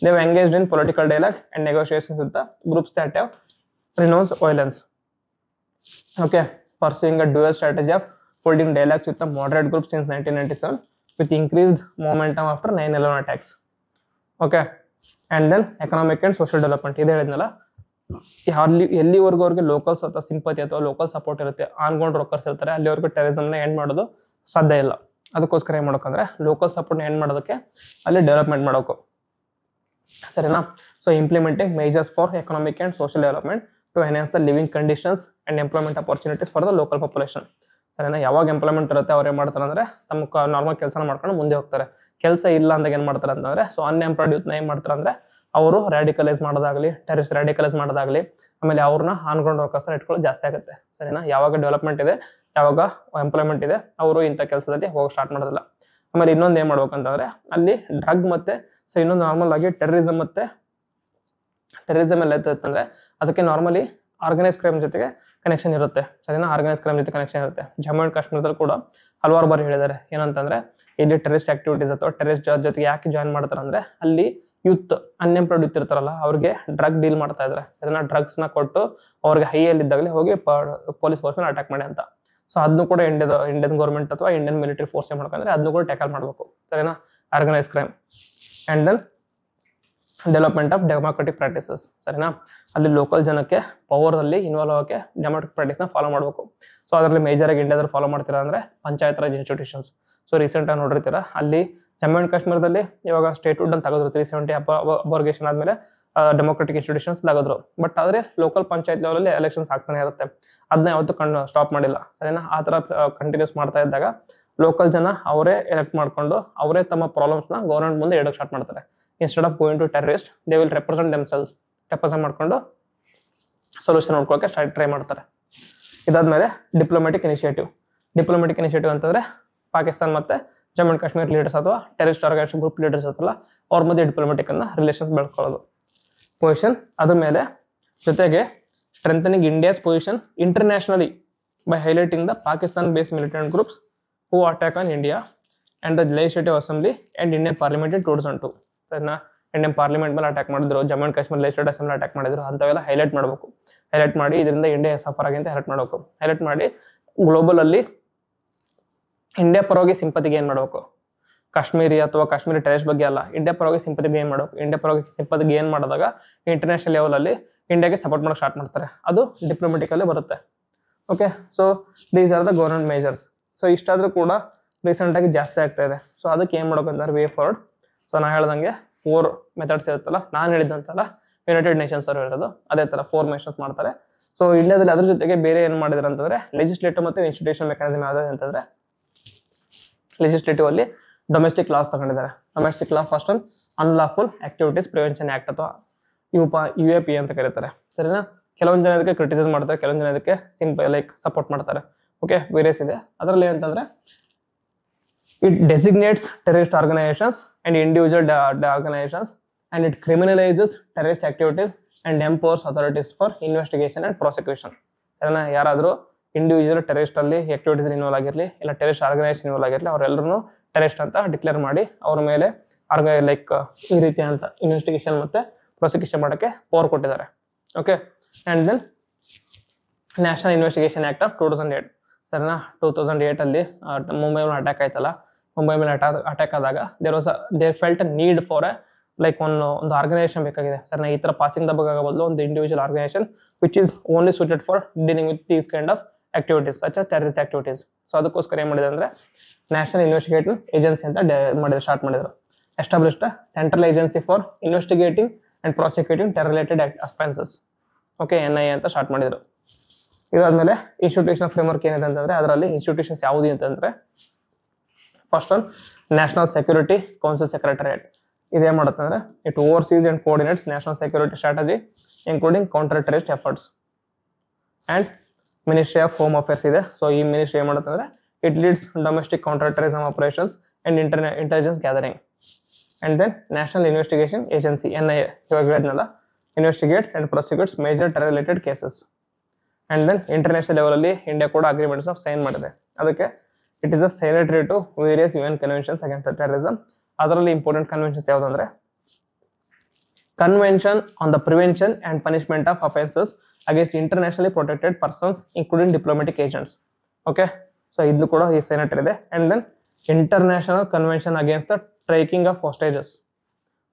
Speaker 2: they were engaged in political dialogue and negotiations with the groups that have renounced violence. Okay, pursuing a dual strategy of holding dialogues with the moderate groups since 1997 with increased momentum after 9/11 attacks. Okay, and then economic and social development. ಇದು ಹೇಳಿದ್ನಲ್ಲ, ಎಲ್ಲಿವರೆಗೂ ಅವ್ರಿಗೆ locals ಅಥವಾ sympathy ಅಥವಾ local support ಇರುತ್ತೆ, ಆನ್ಗ್ರೌಂಡ್ workers ಇರ್ತಾರೆ, ಅಲ್ಲಿವರೆಗೂ ಟೆರರಿಸಮ್ನ end ಮಾಡೋದು ಸಾಧ್ಯ ಇಲ್ಲ. ಅದಕ್ಕೋಸ್ಕರ ಏನ್ ಮಾಡ್ಬೇಕಂದ್ರೆ ಲೋಕಲ್ ಸಪೋರ್ಟ್ನ ಎಂಡ್ ಮಾಡೋದಕ್ಕೆ ಅಲ್ಲಿ ಡೆವಲಪ್ಮೆಂಟ್ ಮಾಡಬೇಕು, ಸರಿನಾ. So implementing measures for economic and social development to enhance the living conditions and employment opportunities for the local population, ಸರಿನಾ. ಯಾವಾಗ ಎಂಪ್ಲಾಯ್ಮೆಂಟ್ ಇರುತ್ತೆ ಅವ್ರು ಏನ್ ಮಾಡ್ತಾರೆ ಅಂದ್ರೆ ತಮ್ಮ ನಾರ್ಮಲ್ ಕೆಲಸನ ಮಾಡ್ಕೊಂಡು ಮುಂದೆ ಹೋಗ್ತಾರೆ. ಕೆಲಸ ಇಲ್ಲ ಅಂದಾಗ ಏನ್ ಮಾಡ್ತಾರೆ ಅಂತಂದ್ರೆ ಸೊ ಅನ್ಎಂಪ್ಲಾಯ್ಡ್ ಯೂತ್ನ ಏನ್ ಮಾಡ್ತಾರೆ ಅಂದ್ರೆ ಅವರು ರ್ಯಾಡಿಕಲೈಸ್ ಮಾಡೋದಾಗ್ಲಿ, ಟೆರರಿಸ್ಟ್ ರ್ಯಾಡಿಕಲೈಸ್ ಮಾಡೋದಾಗ್ಲಿ, ಆಮೇಲೆ ಅವ್ರನ್ನ ಆನ್ಗ್ರೌಂಡ್ ವರ್ಕರ್ಸ್ ಇಟ್ಕೊಳ್ಳೋದು ಜಾಸ್ತಿ ಆಗುತ್ತೆ, ಸರಿನಾ. ಯಾವಾಗ ಡೆವಲಪ್ಮೆಂಟ್ ಇದೆ, ಯಾವಾಗ ಎಂಪ್ಲಾಯ್ಮೆಂಟ್ ಇದೆ, ಅವರು ಇಂಥ ಕೆಲಸದಲ್ಲಿ ಹೋಗಿ ಸ್ಟಾರ್ಟ್ ಮಾಡೋದಿಲ್ಲ. ಆಮೇಲೆ ಇನ್ನೊಂದು ಏನ್ ಮಾಡ್ಬೇಕಂತಂದ್ರೆ ಅಲ್ಲಿ ಡ್ರಗ್ ಮತ್ತೆ ಸೊ ಇನ್ನೊಂದು ನಾರ್ಮಲ್ ಆಗಿ ಟೆರರಿಸಮ್ ಎಲ್ಲ ಇರ್ತಂದ್ರೆ ಅದಕ್ಕೆ ನಾರ್ಮಲಿ ಆರ್ಗನೈಸ್ ಕ್ರೈಮ್ ಜೊತೆಗೆ ಕನೆಕ್ಷನ್ ಇರುತ್ತೆ, ಸರಿನಾ. ಆರ್ಗನೈಸ್ ಕ್ರೈಮ್ ಜೊತೆ ಕನೆಕ್ಷನ್ ಇರುತ್ತೆ. ಜಮ್ಮು ಅಂಡ್ ಕಾಶ್ಮೀರದಲ್ಲಿ ಕೂಡ ಹಲವಾರು ಬಾರಿ ಹೇಳಿದ್ದಾರೆ ಏನಂತಂದ್ರೆ ಇಲ್ಲಿ ಟೆರರಿಸ್ಟ್ ಆಕ್ಟಿವಿಟೀಸ್ ಅಥವಾ ಟೆರರಿಸ್ಟ್ ಜೊತೆಗೆ ಯಾಕೆ ಜಾಯಿನ್ ಮಾಡ್ತಾರೆ ಅಂದ್ರೆ ಅಲ್ಲಿ ಯೂತ್ ಅನ್ಎಂಪ್ಲಾಯ್ಡ್ ಯೂತ್ ಇರ್ತಾರಲ್ಲ ಅವ್ರಿಗೆ ಡ್ರಗ್ ಡೀಲ್ ಮಾಡ್ತಾ ಇದ್ದಾರೆ, ಸರಿನಾ. ಡ್ರಗ್ಸ್ ನ ಕೊಟ್ಟು ಅವ್ರಿಗೆ ಹೈಯಲ್ಲಿ ಇದ್ದಾಗಲೇ ಹೋಗಿ ಪೊಲೀಸ್ ಫೋರ್ಸ್ ಮೇಲೆ ಅಟ್ಯಾಕ್ ಮಾಡಿ ಅಂತ. ಸೊ ಅದನ್ನು ಕೂಡ ಇಂಡಿಯನ್ ಗೌರ್ಮೆಂಟ್ ಅಥವಾ ಇಂಡಿಯನ್ ಮಿಲಿಟರಿ ಫೋರ್ಸ್ ಏನ್ ಮಾಡ್ಕೊಂಡ್ರೆ ಅದನ್ನು ಕೂಡ ಟ್ಯಾಕಲ್ ಮಾಡಬೇಕು, ಸರಿನಾ. Organise crime and then development of democratic practices, ಸರಿನಾ. ಅಲ್ಲಿ ಲೋಕಲ್ ಜನಕ್ಕೆ ಪವರ್ ಅಲ್ಲಿ ಇನ್ವಾಲ್ವ್ ಆಗೋಕೆ ಡೆಮೋಕ್ರೆಟಿಕ್ ಪ್ರಾಕ್ಟೀಸ್ ನ ಫಾಲೋ ಮಾಡಬೇಕು. ಸೊ ಅದರಲ್ಲಿ ಮೇಜರ್ ಆಗಿ ಇಂಡಿಯಾದಲ್ಲಿ ಫಾಲೋ ಮಾಡ್ತೀರಾ ಅಂದ್ರೆ panchayat raj institutions. So recent ಆಗಿ ನೋಡಿರ್ತೀರಾ ಅಲ್ಲಿ ಜಮ್ಮು ಅಂಡ್ ಕಾಶ್ಮೀರದಲ್ಲಿ ಇವಾಗ ಸ್ಟೇಟ್ಹುಡ್ ಅಂತ ತೆಗೆದ್ರು 370 ಅಬರ್ಗೇಷನ್ ಆದ್ಮೇಲೆ ಡೆಮೋಕ್ರೆಟಿಕ್ ಇನ್ಸ್ಟಿಟ್ಯೂಷನ್ಸ್ ತೆಗೆದ್ರು. ಬಟ್ ಆದ್ರೆ ಲೋಕಲ್ ಪಂಚಾಯತ್ ಲೆವೆಲ್ ಅಲ್ಲಿ ಎಲೆಕ್ಷನ್ಸ್ ಆಗ್ತಾನೆ ಇರುತ್ತೆ, ಅದನ್ನ ಯಾವತ್ತೂ ಸ್ಟಾಪ್ ಮಾಡಿಲ್ಲ, ಸರಿನಾ. ಆ ತರ ಕಂಟಿನ್ಯೂಸ್ ಮಾಡ್ತಾ ಇದ್ದಾಗ ಲೋಕಲ್ ಜನ ಅವರೇ ಎಲೆಕ್ಟ್ ಮಾಡ್ಕೊಂಡು ಅವರೇ ತಮ್ಮ ಪ್ರಾಬ್ಲಮ್ಸ್ ನ ಗವರ್ಮೆಂಟ್ ಮುಂದೆ ಇಡೋಕೆ ಸ್ಟಾರ್ಟ್ ಮಾಡ್ತಾರೆ. Instead of going to terrorist they will represent themselves, represent ಮಾಡ್ಕೊಂಡು ಸೊಲ್ಯೂಷನ್ ನೋಡ್ಕೊಳ್ಳೋಕೆ ಟ್ರೈ ಮಾಡ್ತಾರೆ. ಇದಾದ್ಮೇಲೆ ಡಿಪ್ಲೊಮ್ಯಾಟಿಕ್ ಇನಿಷಿಯೇಟಿವ್ ಅಂತಂದ್ರೆ ಪಾಕಿಸ್ತಾನ ಮತ್ತೆ ಜಮ್ಮು ಅಂಡ್ ಕಾಶ್ಮೀರ್ ಲೀಡರ್ಸ್ ಅಥವಾ ಟೆರರಿಸ್ಟ್ ಆರ್ಗನೈಸೇಷನ್ ಗ್ರೂಪ್ ಲೀಡರ್ಸ್ ಇರ್ತಲ್ಲ ಅವ್ರ ಮಧ್ಯೆ ಡಿಪ್ಲೊಮ್ಯಾಟಿಕ್ ಅನ್ನ ರಿಲೇಷನ್ಸ್ ಬೆಳ್ಕೊಳ್ಳೋದು. ಪೊಸಿಷನ್ ಅದ್ರ ಮೇಲೆ ಜೊತೆಗೆ strengthening India's position internationally by highlighting the Pakistan based militant groups who attack on India and the legislative assembly and Indian parliament in 2002, ಸರಿನಾ. Indian parliament ಮೇಲೆ attack ಮಾಡಿದ್ರು, Jammu and Kashmir legislative assembly attack ಮಾಡಿದ್ರು, ಅಂಥವೆಲ್ಲ highlight ಮಾಡಬೇಕು. Highlight ಮಾಡಿ ಇದರಿಂದ India suffer ಆಗಿ ಅಂತ ಹೈಲೈಟ್ ಮಾಡಬೇಕು. ಹೈಲೈಟ್ ಮಾಡಿ ಗ್ಲೋಬಲ್ ಅಲ್ಲಿ ಇಂಡಿಯಾ ಪರವಾಗಿ ಸಿಂಪತಿಗೆ ಏನ್ ಮಾಡಬೇಕು, ಕಾಶ್ಮೀರಿ ಅಥವಾ ಕಾಶ್ಮೀರಿ ಟೆರರಿಸ್ಟ್ ಬಗ್ಗೆ ಅಲ್ಲ, ಇಂಡಿಯಾ ಪರವಾಗಿ ಸಿಂಪತಿಗೆ ಏನ್ ಮಾಡಬೇಕು. ಇಂಡಿಯಾ ಪರವಾಗಿ ಸಿಂಪತಿಗೆ ಏನ್ ಮಾಡಿದಾಗ ಇಂಟರ್ನ್ಯಾಷನಲ್ ಲೆವೆಲ್ ಅಲ್ಲಿ ಇಂಡಿಯಾಗೆ ಸಪೋರ್ಟ್ ಮಾಡೋಕೆ ಸ್ಟಾರ್ಟ್ ಮಾಡ್ತಾರೆ, ಅದು ಡಿಪ್ಲೊಮ್ಯಾಟಿಕ್ ಅಲ್ಲಿ ಬರುತ್ತೆ. Okay, so these are the government measures. So ಇಷ್ಟಾದ್ರೂ ಕೂಡ ರೀಸೆಂಟ್ ಆಗಿ ಜಾಸ್ತಿ ಆಗ್ತಾ ಇದೆ. ಸೊ ಅದಕ್ಕೆ ಏನ್ ಮಾಡ್ಬೇಕಂದ್ರೆ ವೇ ಫಾರ್ವರ್ಡ್. ಸೊ ನಾ ಹೇಳ್ದಂಗೆ 4 ಮೆಥಡ್ಸ್ ಇರುತ್ತಲ್ಲ, ನಾನು ಹೇಳಿದಂತಲ್ಲ ಯುನೈಟೆಡ್ ನೇಷನ್ಸ್ ಅವರು ಹೇಳೋದು ಅದೇ ತರ 4 ಮೆಷನ್ಸ್ ಮಾಡ್ತಾರೆ. ಸೊ ಇಂಡಿಯಾದಲ್ಲಿ ಅದ್ರ ಜೊತೆಗೆ ಬೇರೆ ಏನ್ ಮಾಡಿದ್ರು ಅಂತಂದ್ರೆ ಲೆಜಿಸ್ಲೇಟಿವ್ ಮತ್ತೆ ಇನ್ಸ್ಟಿಟ್ಯೂಷನ್ ಮೆಕಾನಿಸಮ್ ಯಾವ್ದು ಅಂತಂದ್ರೆ ಲೆಜಿಸ್ಲೇಟಿವ್ ಅಲ್ಲಿ ಡೊಮೆಸ್ಟಿಕ್ ಲಾಸ್ ತಗೊಂಡಿದ್ದಾರೆ. Domestic law first one unlawful activities prevention act ಅಥವಾ UAP ಅಂತ ಕರೀತಾರೆ, ಸರಿನಾ. ಕೆಲವೊಂದು ಜನ ಇದಕ್ಕೆ ಕ್ರಿಟಿಸೈಸ್ ಮಾಡ್ತಾರೆ, ಕೆಲವೊಂದು ಜನ ಇದಕ್ಕೆ ಲೈಕ್ ಸಪೋರ್ಟ್ ಮಾಡ್ತಾರೆ. ಓಕೆ, ವೇರಿಯಸ್ ಇದೆ. ಅದರಲ್ಲಿ ಏನಂತಂದ್ರೆ it designates terrorist organisations and individual organisations and it criminalises terrorist activities and empowers authorities for investigation and prosecution, ಸರಿನಾ. ಯಾರಾದರೂ ಇಂಡಿವಿಜುವಲ್ ಟೆರರಿಸ್ಟ್ ಅಲ್ಲಿ ಆಕ್ಟಿವಿಟೀಸ್ ಇನ್ವಾಲ್ವ್ ಆಗಿರಲಿ ಇಲ್ಲ ಟೆರರಿಸ್ಟ್ ಆರ್ಗನೈಸೇಷನ್ ಇನ್ವಾಲ್ವ್ ಆಗಿರಲಿ ಅವರೆಲ್ಲರೂ ಟೆರರಿಸ್ಟ್ ಅಂತ ಡಿಕ್ಲೇರ್ ಮಾಡಿ ಅವ್ರ ಮೇಲೆ ಲೈಕ್ ಈ ರೀತಿ ಅಂತ ಇನ್ವೆಸ್ಟಿಗೇಷನ್ ಮತ್ತೆ ಪ್ರಾಸಿಕ್ಯೂಷನ್ ಮಾಡೋಕ್ಕೆ ಪವರ್ ಕೊಟ್ಟಿದ್ದಾರೆ. Okay, and then national investigation act of 2008, ಸರಿನಾ. 2008 ಅಲ್ಲಿ ಮುಂಬೈ ಮೇಲೆ ಅಟ್ಯಾಕ್ ಆಯ್ತಲ್ಲ, ಮುಂಬೈ ಮೇಲೆ ಅಟ್ಯಾಕ್ ಆದಾಗ there felt a need for like ಒಂದು ಆರ್ಗನೈಸೇಷನ್ ಬೇಕಾಗಿದೆ, ಸರಿನಾ. ಈ ತರ ಪಾಸಿಂಗ್ ದ ಬಗ್ಗೆ ಬದಲು ಒಂದು individual organisation which is only suited for dealing with these kind of activities such as terrorist activities. So ಅದಕ್ಕೋಸ್ಕರ ಏನ್ ಮಾಡಿದೆ ಅಂದ್ರೆ ನ್ಯಾಷನಲ್ ಇನ್ವೆಸ್ಟಿಗೇಟಿವ್ ಏಜೆನ್ಸಿ ಅಂತ ಸ್ಟಾರ್ಟ್ ಮಾಡಿದ್ರು. Established central agency for investigating and prosecuting terror related offences, okay, NIA ಅಂತ start ಮಾಡಿದ್ರು. ಇದಾದ್ಮೇಲೆ institution framework ಏನಿದೆ ಅಂತಂದ್ರೆ ಅದರಲ್ಲಿ ಇನ್ಸ್ಟಿಟ್ಯೂಷನ್ಸ್ ಯಾವುದು ಅಂತಂದ್ರೆ first one national security council secretariat. ಇದೇನ್ ಮಾಡುತ್ತೆ ಅಂದ್ರೆ it overseas and coordinates national security strategy including counter terrorist efforts. And ministry of home affairs ಇದೆ. ಸೊ ಈ ಮಿನಿಸ್ಟ್ರಿ ಏನ್ ಮಾಡುತ್ತೆ ಅಂದ್ರೆ it leads domestic counter terrorism operations and intelligence gathering. And then National Investigation Agency NIA ಇವಾಗ ಹೇಳಿದ್ನಲ್ಲ, investigates and prosecutes major terror related cases. And then international level ಅಲ್ಲಿ India ಕೂಡ agreements sign ಮಾಡಿದೆ. ಅದಕ್ಕೆ it is a signatory to various UN conventions against terrorism. ಅದರಲ್ಲಿ important conventions ಯಾವುದಂದ್ರೆ Convention on the Prevention and Punishment of Offenses against Internationally Protected Persons including diplomatic agents. Okay, so ಇದು ಕೂಡ ಈ signatory ಇದೆ. And then International Convention against the Tracking of Hostages.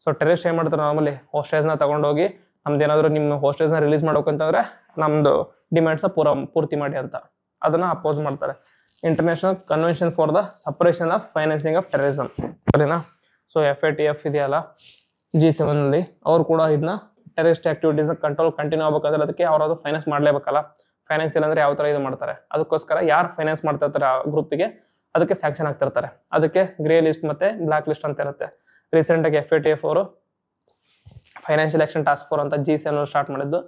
Speaker 2: So terrorist ಏನು ಮಾಡ್ತಾರೆ, normally ಹೋಸ್ಟೇಜ್ನ ತಗೊಂಡೋಗಿ ನಮ್ದು ಏನಾದರೂ ನಿಮ್ಮ ಹೋಸ್ಟೇಜ್ನ ರಿಲೀಸ್ ಮಾಡ್ಬೇಕಂತಂದ್ರೆ ನಮ್ಮದು ಡಿಮ್ಯಾಂಡ್ಸ್ನ ಪೂರ್ತಿ ಮಾಡಿ ಅಂತ ಅದನ್ನು ಅಪೋಸ್ ಮಾಡ್ತಾರೆ. International convention for the separation of financing of terrorism, ಸರಿನಾ? ಸೊ FATF ಇದೆಯಲ್ಲ G7 ಅಲ್ಲಿ, ಅವ್ರು ಕೂಡ ಇದನ್ನ ಟೆರರಿಸ್ಟ್ ಆಕ್ಟಿವಿಟೀಸ್ನ ಕಂಟಿನ್ಯೂ ಆಗ್ಬೇಕಂದ್ರೆ ಅದಕ್ಕೆ ಅವ್ರದ್ದು ಫೈನಾನ್ಸ್ ಮಾಡಲೇಬೇಕಲ್ಲ. ಫೈನಾನ್ಸ್ ಇಲ್ಲ ಅಂದರೆ ಯಾವ ಥರ ಇದು ಮಾಡ್ತಾರೆ, ಅದಕ್ಕೋಸ್ಕರ ಯಾರು ಫೈನಾನ್ಸ್ ಮಾಡ್ತಾ ಇರ್ತಾರೆ ಆ ಗ್ರೂಪಿಗೆ ಅದಕ್ಕೆ ಸ್ಯಾಂಕ್ಷನ್ ಆಗ್ತಿರ್ತಾರೆ. ಅದಕ್ಕೆ ಗ್ರೇ ಲಿಸ್ಟ್ ಮತ್ತು ಬ್ಲ್ಯಾಕ್ ಲಿಸ್ಟ್ ಅಂತ ಇರುತ್ತೆ. ರೀಸೆಂಟಾಗಿ FATF ಅವರು ಫೈನಾನ್ಷಿಯಲ್ ಆಕ್ಷನ್ ಟಾಸ್ಕ್ ಫೋರ್ಸ್ ಅಂತ G7 ಸ್ಟಾರ್ಟ್ ಮಾಡಿದ್ದು.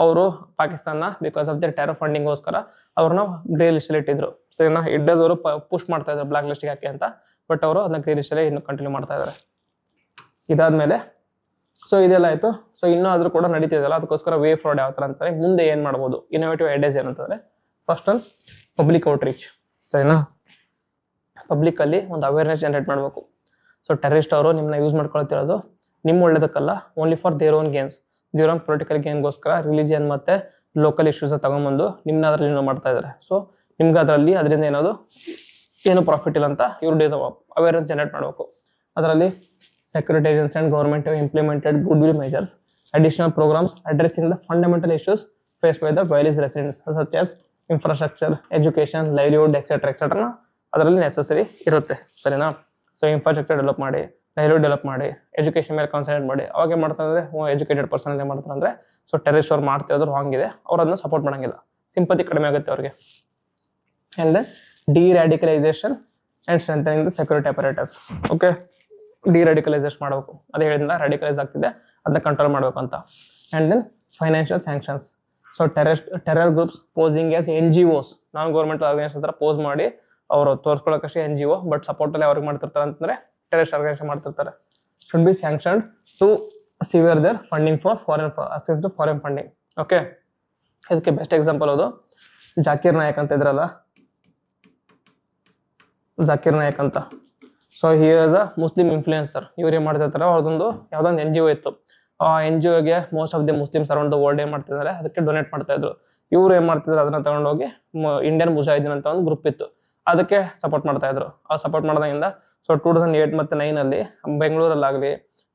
Speaker 2: ಅವರು Pakistan because of the terror ಫಂಡಿಂಗ್ಗೋಸ್ಕರ ಅವ್ರನ್ನ ಗ್ರೇ ಲಿಸ್ಟಲ್ಲಿ ಇಟ್ಟಿದ್ರು, ಸರಿನಾ? ಇಡ್ಡದವರು ಪುಷ್ ಮಾಡ್ತಾ ಇದ್ರು ಬ್ಲ್ಯಾಕ್ ಲಿಸ್ಟ್ಗೆ ಹಾಕಿ ಅಂತ, ಬಟ್ ಅವರು ಅದನ್ನ ಗ್ರೇ ಲಿಸ್ಟಲ್ಲೇ ಇನ್ನು ಕಂಟಿನ್ಯೂ ಮಾಡ್ತಾ ಇದ್ದಾರೆ. ಇದಾದ್ಮೇಲೆ ಸೊ ಇದೆಲ್ಲ ಆಯಿತು. ಸೊ ಇನ್ನೂ ಆದರೂ ಕೂಡ ನಡೀತಿದೆಯಲ್ಲ, ಅದಕ್ಕೋಸ್ಕರ ವೇ ಫ್ರಾಡ್ ಯಾವ ಥರ ಅಂತಾರೆ, ಮುಂದೆ ಏನು ಮಾಡ್ಬೋದು, ಇನೋವೇಟಿವ್ ಐಡಿಯಾಸ್ ಏನಂತಂದರೆ ಫಸ್ಟ್ ಒನ್ ಪಬ್ಲಿಕ್ ಔಟ್ರೀಚ್, ಸರಿನಾ? ಪಬ್ಲಿಕ್ಕಲ್ಲಿ ಒಂದು ಅವೇರ್ನೆಸ್ ಜನರೇಟ್ ಮಾಡಬೇಕು. ಸೊ ಟೆರರಿಸ್ಟ್ ಅವರು ನಿಮ್ಮನ್ನ ಯೂಸ್ ಮಾಡ್ಕೊಳ್ತಿರೋದು ನಿಮ್ಮ ಒಳ್ಳೇದಕ್ಕಲ್ಲ, only for their own games, their own political ಗೇಮ್ಗೋಸ್ಕರ ರಿಲಿಜಿಯನ್ ಮತ್ತು ಲೋಕಲ್ ಇಶ್ಯೂಸ್ನ ತಗೊಂಬಂದು ನಿಮ್ಮನ್ನ ಅದರಲ್ಲಿ ಏನೋ ಮಾಡ್ತಾ ಇದ್ದಾರೆ. ಸೊ ನಿಮ್ಗೆ ಅದರಿಂದ ಏನು ಪ್ರಾಫಿಟ್ ಇಲ್ಲ ಅಂತ ಇವ್ರು ಅವೇರ್ನೆಸ್ ಜನರೇಟ್ ಮಾಡಬೇಕು. ಅದರಲ್ಲಿ security agency and government implemented good will measures, additional programmes addressing the fundamental issues face by the valley's residents such as infrastructure, education, livelihood etcetera ಅದರಲ್ಲಿ ನೆಸೆಸರಿ ಇರುತ್ತೆ, ಸರಿನಾ? ಸೊ ಇನ್ಫ್ರಾಸ್ಟ್ರಕ್ಚರ್ ಡೆವಲಪ್ ಮಾಡಿ, livelihood develop ಮಾಡಿ, education ಮೇಲೆ concentrate ಮಾಡಿ. ಅವಾಗ ಏನು ಮಾಡ್ತಾರೆ, ಎಜುಕೇಟೆಡ್ ಪರ್ಸನ್ ಏನು ಮಾಡ್ತಾರೆ ಅಂದರೆ, ಸೊ ಟೆರರಿಸ್ಟ್ ಅವ್ರು ಮಾಡ್ತಿರೋದು ರಾಂಗ್ ಇದೆ, ಅವ್ರು ಅದನ್ನ ಸಪೋರ್ಟ್ ಮಾಡೋಂಗಿಲ್ಲ, ಸಿಂಪತಿ ಕಡಿಮೆ ಆಗುತ್ತೆ ಅವ್ರಿಗೆ. And then deradicalisation and strengthening the security operators. Okay, deradicalisation ಮಾಡಬೇಕು, ಅದೇ ಹೇಳಿದ್ರೆ ರಾಡಿಕಲೈಸ್ ಆಗ್ತಿದೆ, ಅದನ್ನ ಕಂಟ್ರೋಲ್ ಮಾಡಬೇಕು ಅಂತ. And then financial sanctions. So terror groups posing as NGOs, non government organisation ಥರ ಪೋಸ್ ಮಾಡಿ ಅವರು ತೋರಿಸ್ಕೊಳ್ಳೋಕಷ್ಟೇ NGO, ಬಟ್ ಸಪೋರ್ಟಲ್ಲಿ ಅವ್ರಿಗೆ ಮಾಡ್ತಿರ್ತಾರೆ ಅಂತಂದರೆ ಟೆರರಿಸ್ಟ್ ಆರ್ಗನೈಸೇಷನ್ ಮಾಡ್ತಿರ್ತಾರೆ. Should be sanctioned to severe their funding for access to foreign funding. Okay, ಇದಕ್ಕೆ ಬೆಸ್ಟ್ ಎಕ್ಸಾಂಪಲ್ ಅದು ಜಾಕೀರ್ ನಾಯಕ್ ಅಂತ ಇದ್ರಲ್ಲ, ಜಾಕೀರ್ ನಾಯಕ್ ಅಂತ. So he is a Muslim influencer. ಇವ್ರು ಏನು ಮಾಡ್ತಿರ್ತಾರೆ, ಅವ್ರದ್ದೊಂದು ಯಾವುದೊಂದು NGO ಇತ್ತು, ಆ NGOಗೆ most of the Muslims around the world ಏನು ಮಾಡ್ತಿದ್ದಾರೆ, ಅದಕ್ಕೆ ಡೊನೇಟ್ ಮಾಡ್ತಾ ಇದ್ರು. ಇವ್ರು ಏನು ಮಾಡ್ತಿದ್ರು, ಅದನ್ನ ತಗೊಂಡೋಗಿ ಇಂಡಿಯನ್ ಮುಜಾಹಿದೀನ್ ಅಂತ ಒಂದು ಗ್ರೂಪ್ ಇತ್ತು, ಅದಕ್ಕೆ ಸಪೋರ್ಟ್ ಮಾಡ್ತಾ ಇದ್ರು. ಆ ಸಪೋರ್ಟ್ ಮಾಡಿದಾಗಿಂದ ಸೊ 2008 ಮತ್ತು 2009 ಬೆಂಗಳೂರಲ್ಲಾಗಲಿ,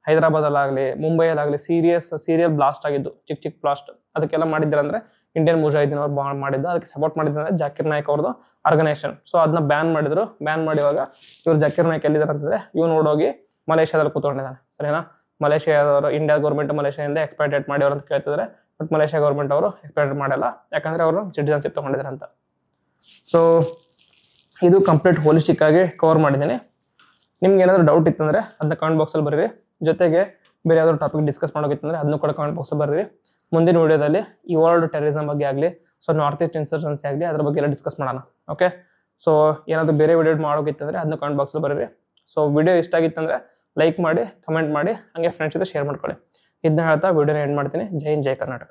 Speaker 2: ಹೈದರಾಬಾದಲ್ಲಾಗಲಿ, ಮುಂಬೈಯಲ್ಲಾಗಲಿ ಸೀರಿಯಲ್ ಬ್ಲಾಸ್ಟ್ ಆಗಿದ್ದು, ಚಿಕ್ಕ ಬ್ಲಾಸ್ಟ್. ಅದಕ್ಕೆಲ್ಲ ಮಾಡಿದ್ರಂದ್ರೆ ಇಂಡಿಯನ್ ಮುಜಾಹಿದೀನ್ ಅವ್ರು ಮಾಡಿದ್ದು, ಅದಕ್ಕೆ ಸಪೋರ್ಟ್ ಮಾಡಿದ್ರೆ ಜಾಕೀರ್ ನಾಯಕ್ ಅವ್ರದ್ದು ಆರ್ಗನೈಸೇಷನ್. ಸೊ ಅದನ್ನ ಬ್ಯಾನ್ ಮಾಡಿದ್ರು. ಬ್ಯಾನ್ ಮಾಡಿವಾಗ ಇವ್ರು ಜಾಕೀರ್ ನಾಯಕ್ ಎಲ್ಲಿದ್ದಾರೆ ಅಂತಂದ್ರೆ, ಇವ್ನು ನೋಡೋಗಿ ಮಲೇಷ್ಯಾದಲ್ಲಿ ಕೂತ್ಕೊಂಡಿದ್ದಾನೆ, ಸರಿನಾ? ಮಲೇಷ್ಯಾದವರು ಇಂಡಿಯಾ ಗೌರ್ಮೆಂಟ್ ಮಲೇಷ್ಯಾದಿಂದ ಎಕ್ಸ್ಪೈಟೇಟ್ ಮಾಡಿ ಅವ್ರು ಅಂತ ಕೇಳ್ತಿದ್ದಾರೆ, ಬಟ್ ಮಲೇಷ್ಯಾ ಗೌರ್ಮೆಂಟ್ ಅವರು ಎಕ್ಸ್ಪೈಟೇಟ್ ಮಾಡಲ್ಲ, ಯಾಕಂದ್ರೆ ಅವರು ಸಿಟಿಜನ್ಶಿಪ್ ತಗೊಂಡಿದ್ದಾರೆ ಅಂತ. ಸೊ ಇದು ಕಂಪ್ಲೀಟ್ ಹೋಲಿಸ್ಟಿಕ್ ಆಗಿ ಕವರ್ ಮಾಡಿದ್ದೀನಿ. ನಿಮ್ಗೆ ಏನಾದರೂ ಡೌಟ್ ಇತ್ತಂದರೆ ಅದನ್ನ ಕಮೆಂಟ್ ಬಾಕ್ಸಲ್ಲಿ ಬರೀರಿ. ಜೊತೆಗೆ ಬೇರೆ ಯಾವ್ದಾದ್ರು ಟಾಪಿಕ್ ಡಿಸ್ಕಸ್ ಮಾಡೋಕಿತ್ತಂದರೆ ಅದನ್ನು ಕೂಡ ಕಮೆಂಟ್ ಬಾಕ್ಸಲ್ಲಿ ಬರೀರಿ. ಮುಂದಿನ ವಿಡಿಯೋದಲ್ಲಿ ಈ ವರ್ಲ್ಡ್ ಟೆರರಿಸಮ್ ಬಗ್ಗೆ ಆಗಲಿ, ಸೊ ನಾರ್ತ್ ಈಸ್ಟ್ ಇನ್ಸರ್ಜೆನ್ಸಿ ಆಗಲಿ, ಅದ್ರ ಬಗ್ಗೆ ಎಲ್ಲ ಡಿಸ್ಕಸ್ ಮಾಡೋಣ. ಓಕೆ, ಸೊ ಏನಾದರೂ ಬೇರೆ ವಿಡಿಯೋ ಮಾಡೋಕಿತ್ತಂದರೆ ಅದನ್ನ ಕಮೆಂಟ್ ಬಾಕ್ಸಲ್ಲಿ ಬರೀರಿ. ಸೊ ವಿಡಿಯೋ ಇಷ್ಟ ಆಗಿತ್ತಂದರೆ ಲೈಕ್ ಮಾಡಿ, ಕಮೆಂಟ್ ಮಾಡಿ, ಹಾಗೆ ಫ್ರೆಂಡ್ಸ್ ಜೊತೆ ಶೇರ್ ಮಾಡ್ಕೊಳ್ಳಿ. ಇದನ್ನ ಹೇಳ್ತಾ ವಿಡಿಯೋನ ಎಂಡ್ ಮಾಡ್ತೀನಿ. ಜೈ ಹಿಂದ್, ಜೈ ಕರ್ನಾಟಕ.